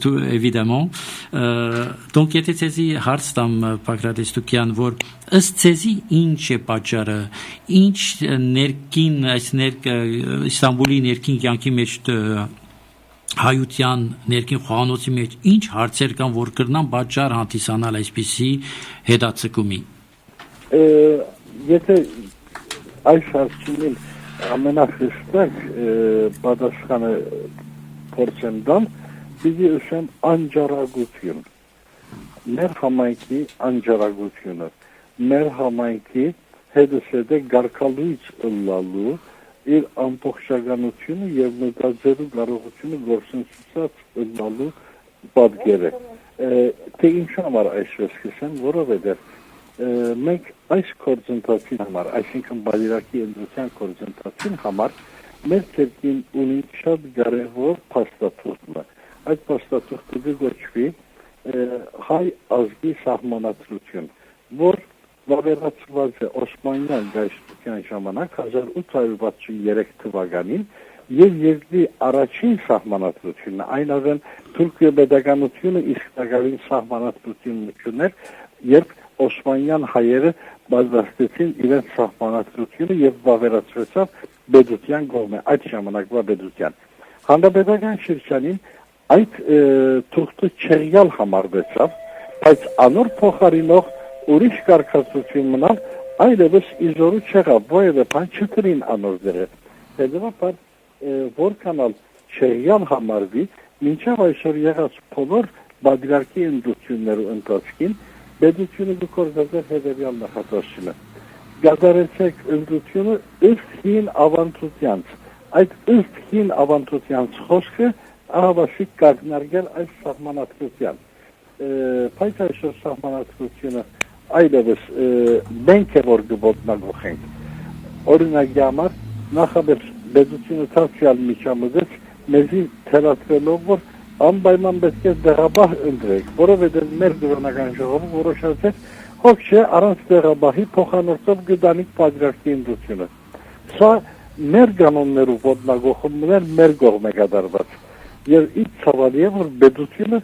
tout évidemment. Donc եթե թեզի հարց տամ Պակրատ Էստուկյան, որ ըստ ցեզի ինչ է պատճառը, ինչ ներքին այս Իստանբուլի ներքին կյանքի մեջ հայության ներքին խոհանոցի մեջ ինչ հարցեր կան, որ կրնան պատճառ հանդիսանալ այսպիսի հետաձգումի։ Եթե այս հարցին ամենախստակ պատասխանը փորձեմ տալ, պիտի ասեմ անջարագություն։ Մեր համայնքի անջարագությունը, մեր համայնքի հետսեդե գարկալույց ըլլալու, իր ամբողջականությունը եւ մտածելու կարողությունը գործընթացած ըլլալու պատկերը։ Թե ինչ համար այսպես կսեմ, որովհետեւ մենք այս գործընթացի համար, այսինքն բادرակի ընդդության գործընթացին համար մեր ցերկին ունի շատ կարևոր փաստաթուղթը։ Այդ փաստաթուղթը կոչվի հայ ազգի սահմանադրություն, որ վավերացված է Օսմանյան գայստրության ժամանակ 1863 թվականին եւ երկրի առաջին սահմանադրությունը, այնինքն Թուրքիա պետականությունը իսկականին սահմանադրությունն էր, երբ Օսմանյան հայերը բազմաստեցին իրենց սահմանադրությունը եւ վավերացրեցավ պետության կողմը, այդ ժամանակվա պետության։ Հանրապետական շրջանին այդ թուղթը չեղյալ համարվեցավ, բայց անոր փոխարինող ուրիշ կարգացություն մնալ այլևս իզորու չեղավ, որևէ բան չտրին անոր դերը։ Հետևաբար որքանալ չեղյալ համարվի, մինչև այսօր եղած բոլոր բادرակի ընդդություններու ընթացքին պետությունը գործել հետևյալ նախատեսումը։ Գազարեցեք ընդդությունը ըստ հին ավանդությանց։ Այդ ըստ հին ավանդությանց խոսքը ահավասիկ կարգնարկել այս սահմանադրության։ Բայց այսօր սահմանադրությունը այլևս մենք է որ գոտնագողենք։ Օրինակի համար նախաբեր պետությունը ցածյալ միջամտեց մեզի թերացնելով, որ անպայման պետք է դեղաբահ ընտրեք, որովհետև մեր դրոնական ժողովը որոշած է հոգ չէ առանց դեղաբահի փոխանցով գդանիկ պատրաստի ընդությունը։ Սա մեր կանոններով ոտնագողումն էր մեր կողմը կատարված։ Եվ իդ ցավալի է, որ պետությունը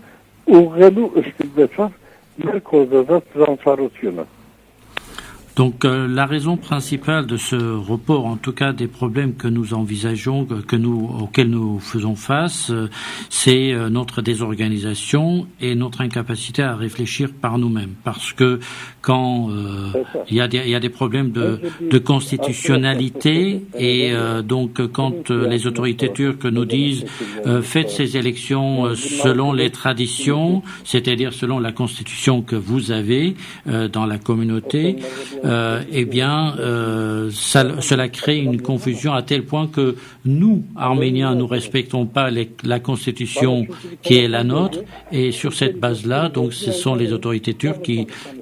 ուղղելու ստիպեցավ մեր կողմած զանցարությունը։ Donc la raison principale de ce report, en tout cas des problèmes que nous envisageons, auxquels nous faisons face, c'est notre désorganisation et notre incapacité à réfléchir par nous-mêmes. Parce que quand il y a des problèmes de constitutionnalité et donc quand les autorités turques nous disent faites ces élections selon les traditions, c'est-à-dire selon la constitution que vous avez dans la communauté, cela crée une confusion à tel point que nous, Arméniens, nous respectons pas la constitution qui est la nôtre, et sur cette base-là, donc, ce sont les autorités turques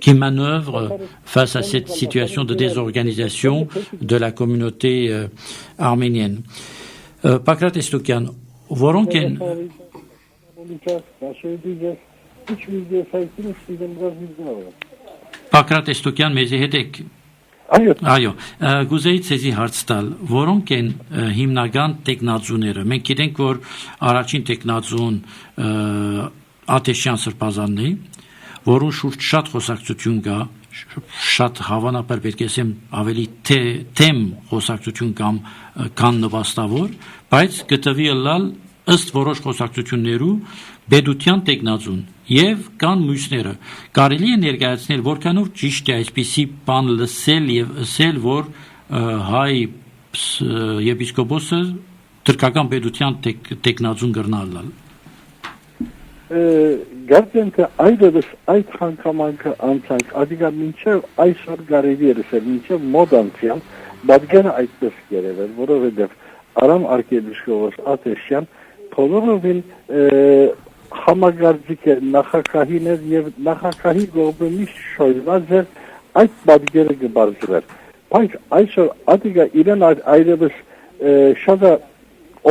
qui manœuvrent face à cette situation de désorganisation de la communauté arménienne. Pakrat Estokian, որոնք են Pakrat Estokian, մեզի հետ եք։ Այո, գուզեի ցեզի հարց տալ, որոնք են հիմնական տեխնազուները։ Մենք գիտենք, որ առաջին տեխնազուն Ատեշյան Սրբազանն է, որուն շուրջ շատ խոսակցություն կա, շատ հավանաբար պետք է ասեմ ավելի թեմ խոսակցություն կամ կան նվաստավոր, բայց գտվի ըլլալ ըստ որոշ խոսակցություններու պետության տեխնազուն եւ կան մյուսները։ Կարելի է ներկայացնել որքանով ճիշտ է այսպիսի բան լսել եւ ասել, որ հայ եպիսկոպոսը թուրքական պետության տեխնազուն գրնալալ։ Գարցեն թե այդպես այդ խանգամանքը անցանք, adică մինչև այսօր կարելի է ասել, մինչև մոտ անցյալ, բادرը այդպես կերևել, որովհետեւ Արամ arkiyepiskopos Ատեշյան բոլորովին համագործիկ է նախագահին եւ նախագահի կողմից շոյված է այդ բادرը կբարձրել։ Բայց այսօր adică իրեն այդպես շատ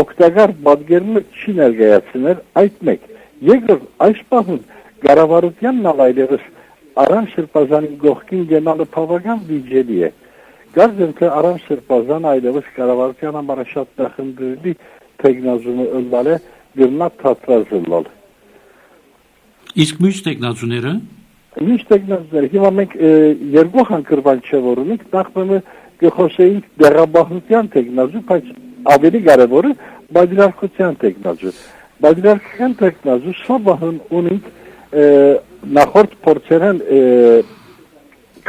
օգտակար բادرը չի ներկայացնել այդ մեկ։ Երկրորդ այս պահուն կառավարությանն այլևս Արամ Սրբազանի գողքին գնալը բավական վիճելի է։ Գարձեմ թե Արամ Սրբազանը այլևս կառավարության համար շատ նախընտրելի տեխնազունը ըլլալ է գնա թատրազլալ։ Իսկ մյուս տեխնազուները։ Մյուս տեխնազուները հիմա մենք երկու հանգրվան չորունենք, նախ կխոսեինք դեղաբահության տեխնազու, բայց ավելի կարևորը բادرարկության տեխնազու։ Բادرարկության տեխնազու սովահն ունենք նախորդ փորձերն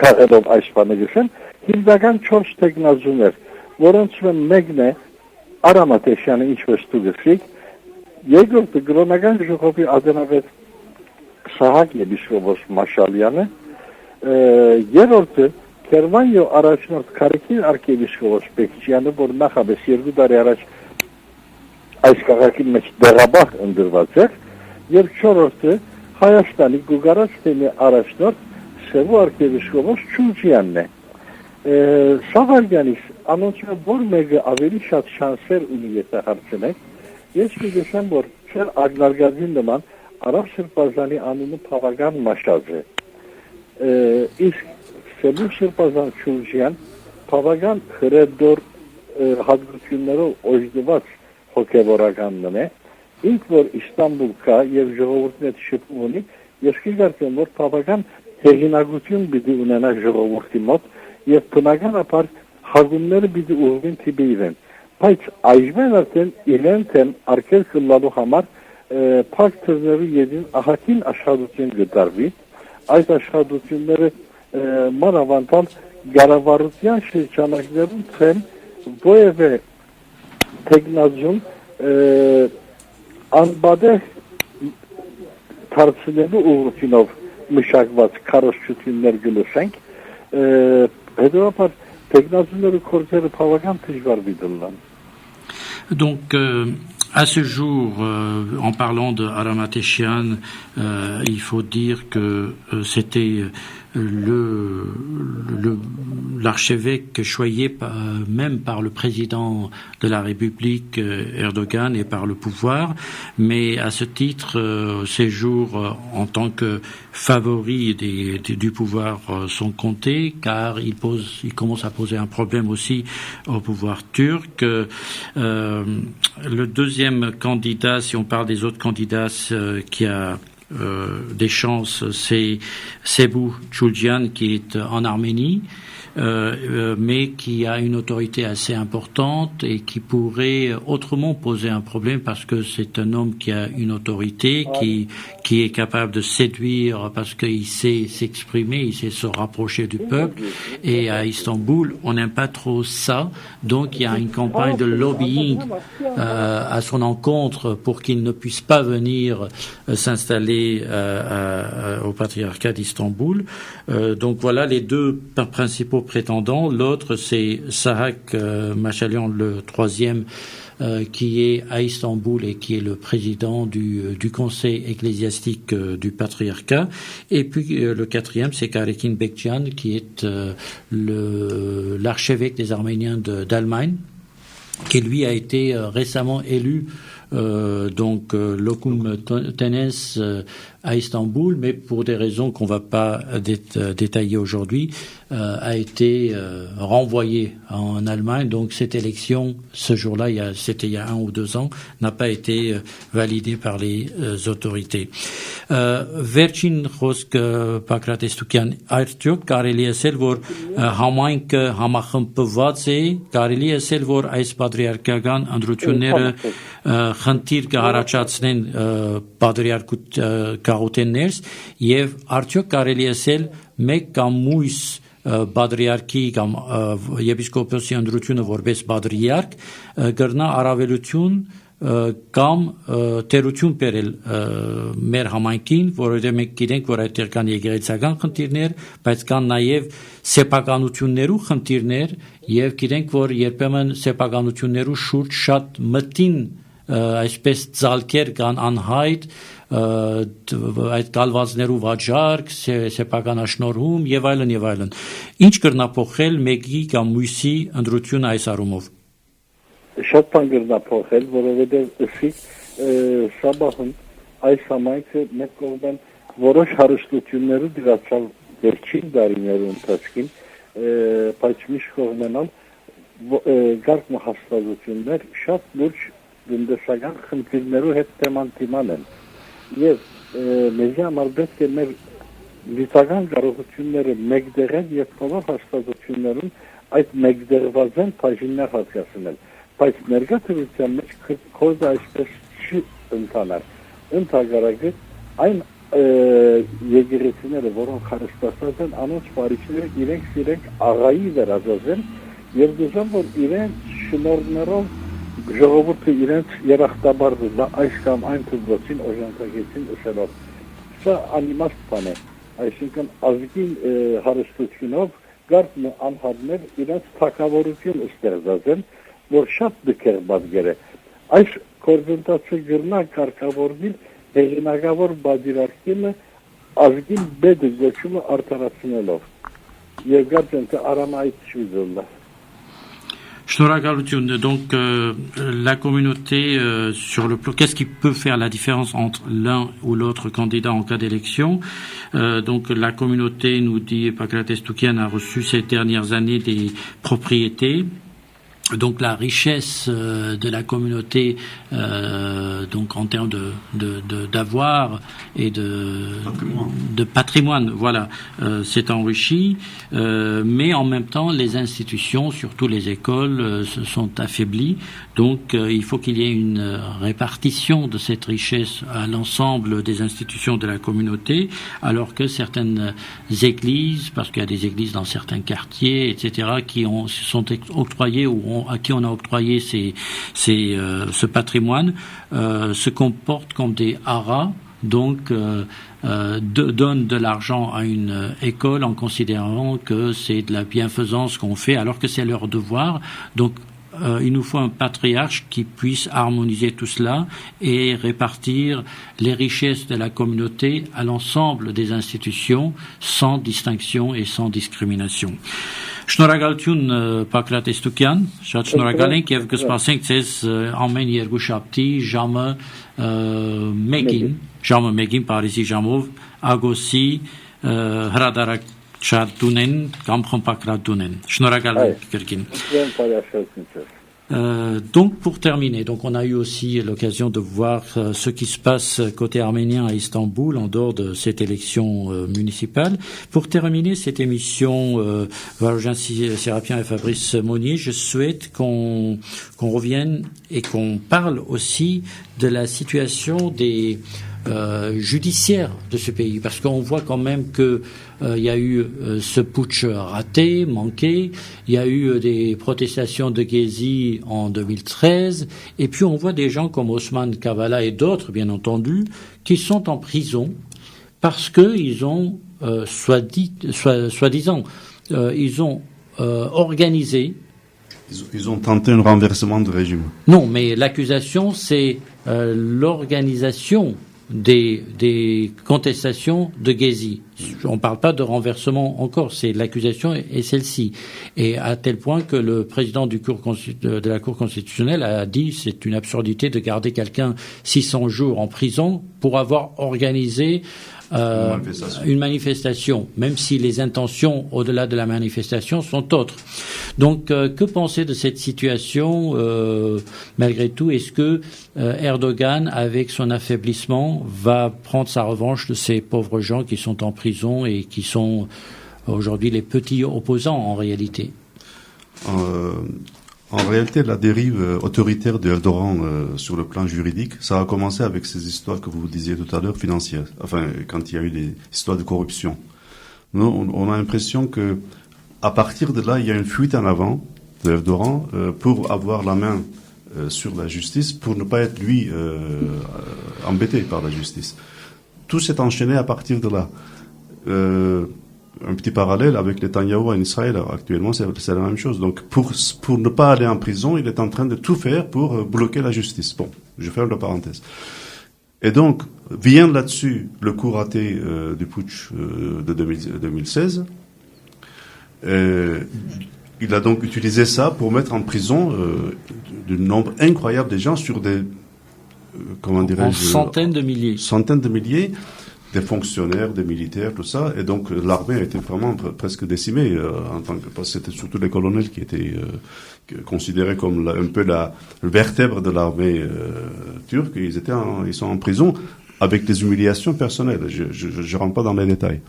քաղելով այս բանը գսեն հիմնական 4 տեխնազուներ, որոնց մեկն է Արամ Ատեշյանը ինչպես դուք երկրորդը գրոնական ժողովի ադենավետ Սահակ Եբիսկոպոս Մաշալյանը, երրորդը Քերմանիո առաջնորդ Քարիքին arczepiskopos Պեկչյանը, որ նախաբես 2 տարի առաջ այս քաղաքի մեջ դեղաբախ ընդրված էր, եւ չորրորդը Հայաստանի Գուգարաց թեմի առաջնորդ Սևու arczepiskopos Չուրջյանն է։ Սավարյանից անոնցը որ մեկը ավելի շատ շանսեր ունի եթե հարցնեք, ես կգեսեմ որ չեր ագնարգազին նման Արաբ Սրբազանի անունը բավական մաշած է։ Իսկ Սևու Սրբազան Չուրջյան բավական հրեդոր հատկություններով օժտված հոգևորականն է, ինք որ Իստանբուլ կա եւ ժողովուրդն հետ շփում ունի, ես կգարտեմ որ բավական հեղինակություն պիտի ունենա ժողովրդի մոտ եւ բնականաբար հագումները պիտի ուղղին տիպի իրեն, բայց այժմ արդեն իրեն թեմ արկել կլալու համար փակ թրներու յետին ահագին աշխատություն գտարվի, այդ աշխատությունները մանավանդալ գարավարության շրջանակներում թեմ ոևէ տեխնազում անբադեղ դարձնելու ուղղությունով մշակված քարոզչություններ գլսենք, հետևաբար տեխնազումները կորձերը բավական դժվար դիդլան։ Donc, à ce jour, en parlant de Aram Ateşyan, il faut dire que c'était l'archevêque choyé même par le président de la République Erdogan et par le pouvoir, mais à ce titre, ses jours en tant que favori du pouvoir sont comptés, car il commence à poser un problème aussi au pouvoir turc. Le deuxième candidat, si on parle des autres candidats qui a des chances, c'est Sebou Chuljian qui est en Arménie, mais qui a une autorité assez importante et qui pourrait autrement poser un problème parce que c'est un homme qui a une autorité, qui est capable de séduire parce qu'il sait s'exprimer, il sait se rapprocher du peuple. Et à Istanbul, on n'aime pas trop ça, donc il y a une campagne de lobbying à son encontre pour qu'il ne puisse pas venir s'installer au patriarcat d'Istanbul. Donc voilà les deux principaux prétendants. L'autre, c'est Sahak Mashalian, le troisième, qui est à Istanbul et qui est le président du conseil ecclésiastique du patriarcat. Et puis le quatrième, c'est Karekin Bekcian, qui est l'archevêque des Arméniens d'Allemagne, qui lui a été récemment élu Lokum Tenens à Istanbul, mais pour des raisons qu'on ne va pas détailler aujourd'hui, a été renvoyé en Allemagne. Donc cette élection, ce jour-là, c'était il y a 1 ou 2 ans, n'a pas été validée par les autorités. Վերջին խոսք Պակրատես Տուկյան, արդյոք կարելի է ասել, որ համայնքը համախմբված է, կարելի է ասել, որ այս պատրիարքական ընտրությունները խնդիր կհառաջացնեն գաղութեններս եւ արդյոք կարելի է ասել մեկ կամ մույս բադրիարքի կամ եպիսկոպոսի ընտրությունը որպես բադրիարք կրնա առավելություն կամ տերություն բերել մեր համայնքին, որովհետև մենք գիտենք, որ այդտեղ կան եկեղեցական խնդիրներ, բայց կան նաև սեփականություններու խնդիրներ եւ գիտենք, որ երբեմն սեփականություններու շուրջ շատ մտին այսպես ցալքեր կան անհայտ այդ կալվածներու վաճառք, սեփականաշնորհում եւ այլն եւ այլն։ Ինչ կրնափոխել մեկի կամ մյուսի ընտրությունը այս առումով։ Շատ բան կրնափոխել, որովհետեւ սաբահն այս համայնքը մեկ կողմեն որոշ հարստություններու դրացավ վերջին տարիներու ընթացքին, բայց միշտ կողմենալ գարկ հաստատություններ շատ լուրջ գնդեսական խնդիրներու հետ թեմանտիման են եւ մեզ համար պետք է մեր լիցական կարողությունները մեկտեղել եւ բոլոր հաստատություններուն այդ մեկտեղված են բաժիններ հատկացնել, բայց ներկա դրության մեջ կոզը այսպես չի ընթանար, ընդհանրապես այն եկեղեցիները, որոնք հարստացած են, անոնց բարիչները իրենք աղայի վերածած են Եվ դժան որ իրենց շնորհներով ժողովուրդը իրենց երախտաբարդը այս կամ այն դրոցին օժանդակեցին ուսելով։ Սա անիմաստ բան է, այսինքն ազգին հարստությունով գարդն անհատներ իրենց թակավորություն ստեղծած են, որ շատ դքեր բազգեր է։ Այս կորզունտացը գրնա կարգավորվել հեղինակավոր բادرարկումը ազգին բեդը գոչումը արդարացնելով։ Եվ գարդն արամայից շուզոլա։ Շնորհակալություն. Donc la communauté sur le plan, qu'est-ce qui peut faire la différence entre l'un ou l'autre candidat en cas d'élection? Donc la communauté, nous dit Pakrates Toukian, a reçu ces dernières années des propriétés. Donc la richesse de la communauté, donc en termes d'avoir et de patrimoine, voilà, s'est enrichi, mais en même temps les institutions, surtout les écoles, se sont affaiblies. Donc il faut qu'il y ait une répartition de cette richesse à l'ensemble des institutions de la communauté, alors que certaines églises, parce qu'il y a des églises dans certains quartiers, etc., qui se sont octroyées ou à qui on a octroyé ce patrimoine, se comportent comme des haras, donc donnent de l'argent à une école en considérant que c'est de la bienfaisance qu'on fait, alors que c'est leur devoir. Donc il nous faut un patriarche qui puisse harmoniser tout cela et répartir les richesses de la communauté à l'ensemble des institutions sans distinction et sans discrimination. Շնորհակալություն Պակրատես Տուկյան, շատ շնորհակալ ենք եւ կսպասենք ձեզ ամեն երկուշաբթի ժամը 1-ին Փարիզի ժամով Ագոսի հրադարակչատունեն կամ խմբակրատունեն։ Շնորհակալ ենք կրկին։ Donc pour terminer, donc on a eu aussi l'occasion de voir ce qui se passe côté arménien à Istanbul en dehors de cette élection municipale. Pour terminer cette émission, Varojan Serapian et Fabrice Monnier, je souhaite qu'on revienne et qu'on parle aussi de la situation des judiciaire de ce pays, parce qu'on voit quand même que il y a eu ce putsch raté, manqué, il y a eu des protestations de Gezi en 2013, et puis on voit des gens comme Osman Kavala et d'autres, bien entendu, qui sont en prison parce que ils ont soi-disant ils ont organisé. Ils ont tenté un renversement de régime. Non, mais l'accusation, c'est l'organisation des contestations de Gezi. On ne parle pas de renversement encore, c'est l'accusation est celle-ci. Et à tel point que le président de la Cour constitutionnelle a dit c'est une absurdité de garder quelqu'un 600 jours en prison pour avoir organisé une manifestation, même si les intentions au-delà de la manifestation sont autres. Donc, que penser de cette situation malgré tout? Est-ce que Erdogan, avec son affaiblissement, va prendre sa revanche de ces pauvres gens qui sont en prison et qui sont aujourd'hui les petits opposants en réalité? En réalité, la dérive autoritaire d'Erdogan sur le plan juridique, ça a commencé avec ces histoires que vous disiez tout à l'heure, financières. Enfin, quand il y a eu des histoires de corruption. Nous, on a l'impression que, à partir de là, il y a une fuite en avant d'Erdogan pour avoir la main sur la justice, pour ne pas être lui embêté par la justice. Tout s'est enchaîné à partir de là. Un petit parallèle avec Netanyahou en Israël actuellement, c'est la même chose. Donc pour ne pas aller en prison, il est en train de tout faire pour bloquer la justice. Bon, je ferme la parenthèse. Et donc vient là-dessus le coup raté du putsch de 2016. Il a donc utilisé ça pour mettre en prison un nombre incroyable de gens sur des centaines de milliers. Des fonctionnaires, des militaires, tout ça, et donc l'armée a été vraiment presque décimée en tant que, parce que c'était surtout les colonels qui étaient considérés comme un peu la vertèbre de l'armée turque. Ils sont en prison avec des humiliations personnelles. Je rentre pas dans les détails.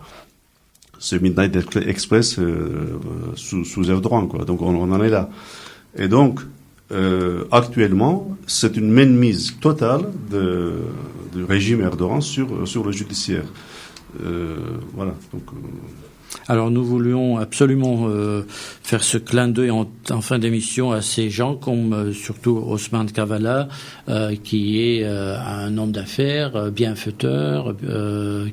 C'est Midnight Express sous Erdogan, quoi. Donc on en est là. Et donc actuellement, c'est une mainmise totale du régime Erdogan sur le judiciaire. Voilà. Donc, Alors nous voulions absolument faire ce clin d'œil en fin d'émission à ces gens comme surtout Osman Kavala, qui est un homme d'affaires bienfaiteur,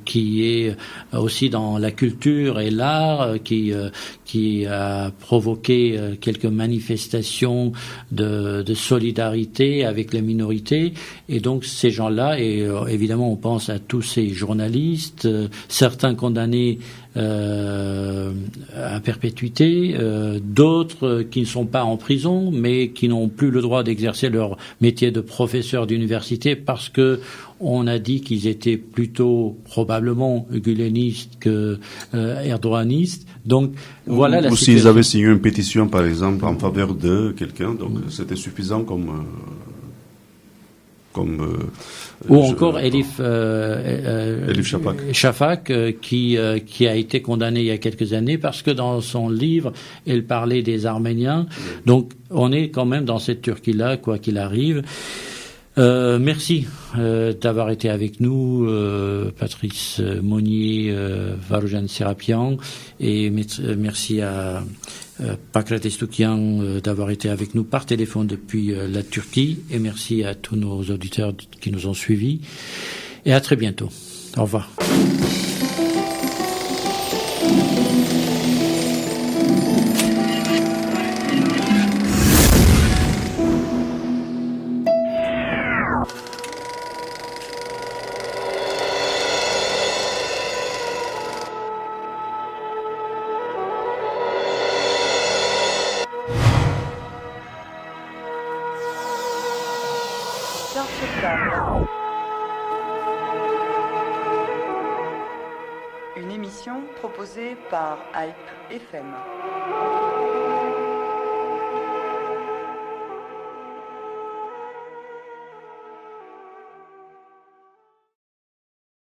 qui est aussi dans la culture et l'art, qui a provoqué quelques manifestations de solidarité avec les minorités. Et donc ces gens-là, et évidemment on pense à tous ces journalistes, certains condamnés à perpétuité, d'autres qui ne sont pas en prison, mais qui n'ont plus le droit d'exercer leur métier de professeur d'université parce que on a dit qu'ils étaient plutôt probablement gulenistes que erdoganistes. Donc voilà la situation. Ou s'ils avaient signé une pétition, par exemple, en faveur de quelqu'un, donc c'était suffisant comme ou encore Elif Shafak, qui a été condamnée il y a quelques années parce que dans son livre, elle parlait des Arméniens. Donc, on est quand même dans cette Turquie-là, quoi qu'il arrive. Merci d'avoir été avec nous, Patrice Monnier, Varoujan Serapian, et merci à Pakrat Estoukian d'avoir été avec nous par téléphone depuis la Turquie, et merci à tous nos auditeurs qui nous ont suivis, et à très bientôt. Au revoir. Une émission proposée par Hype FM.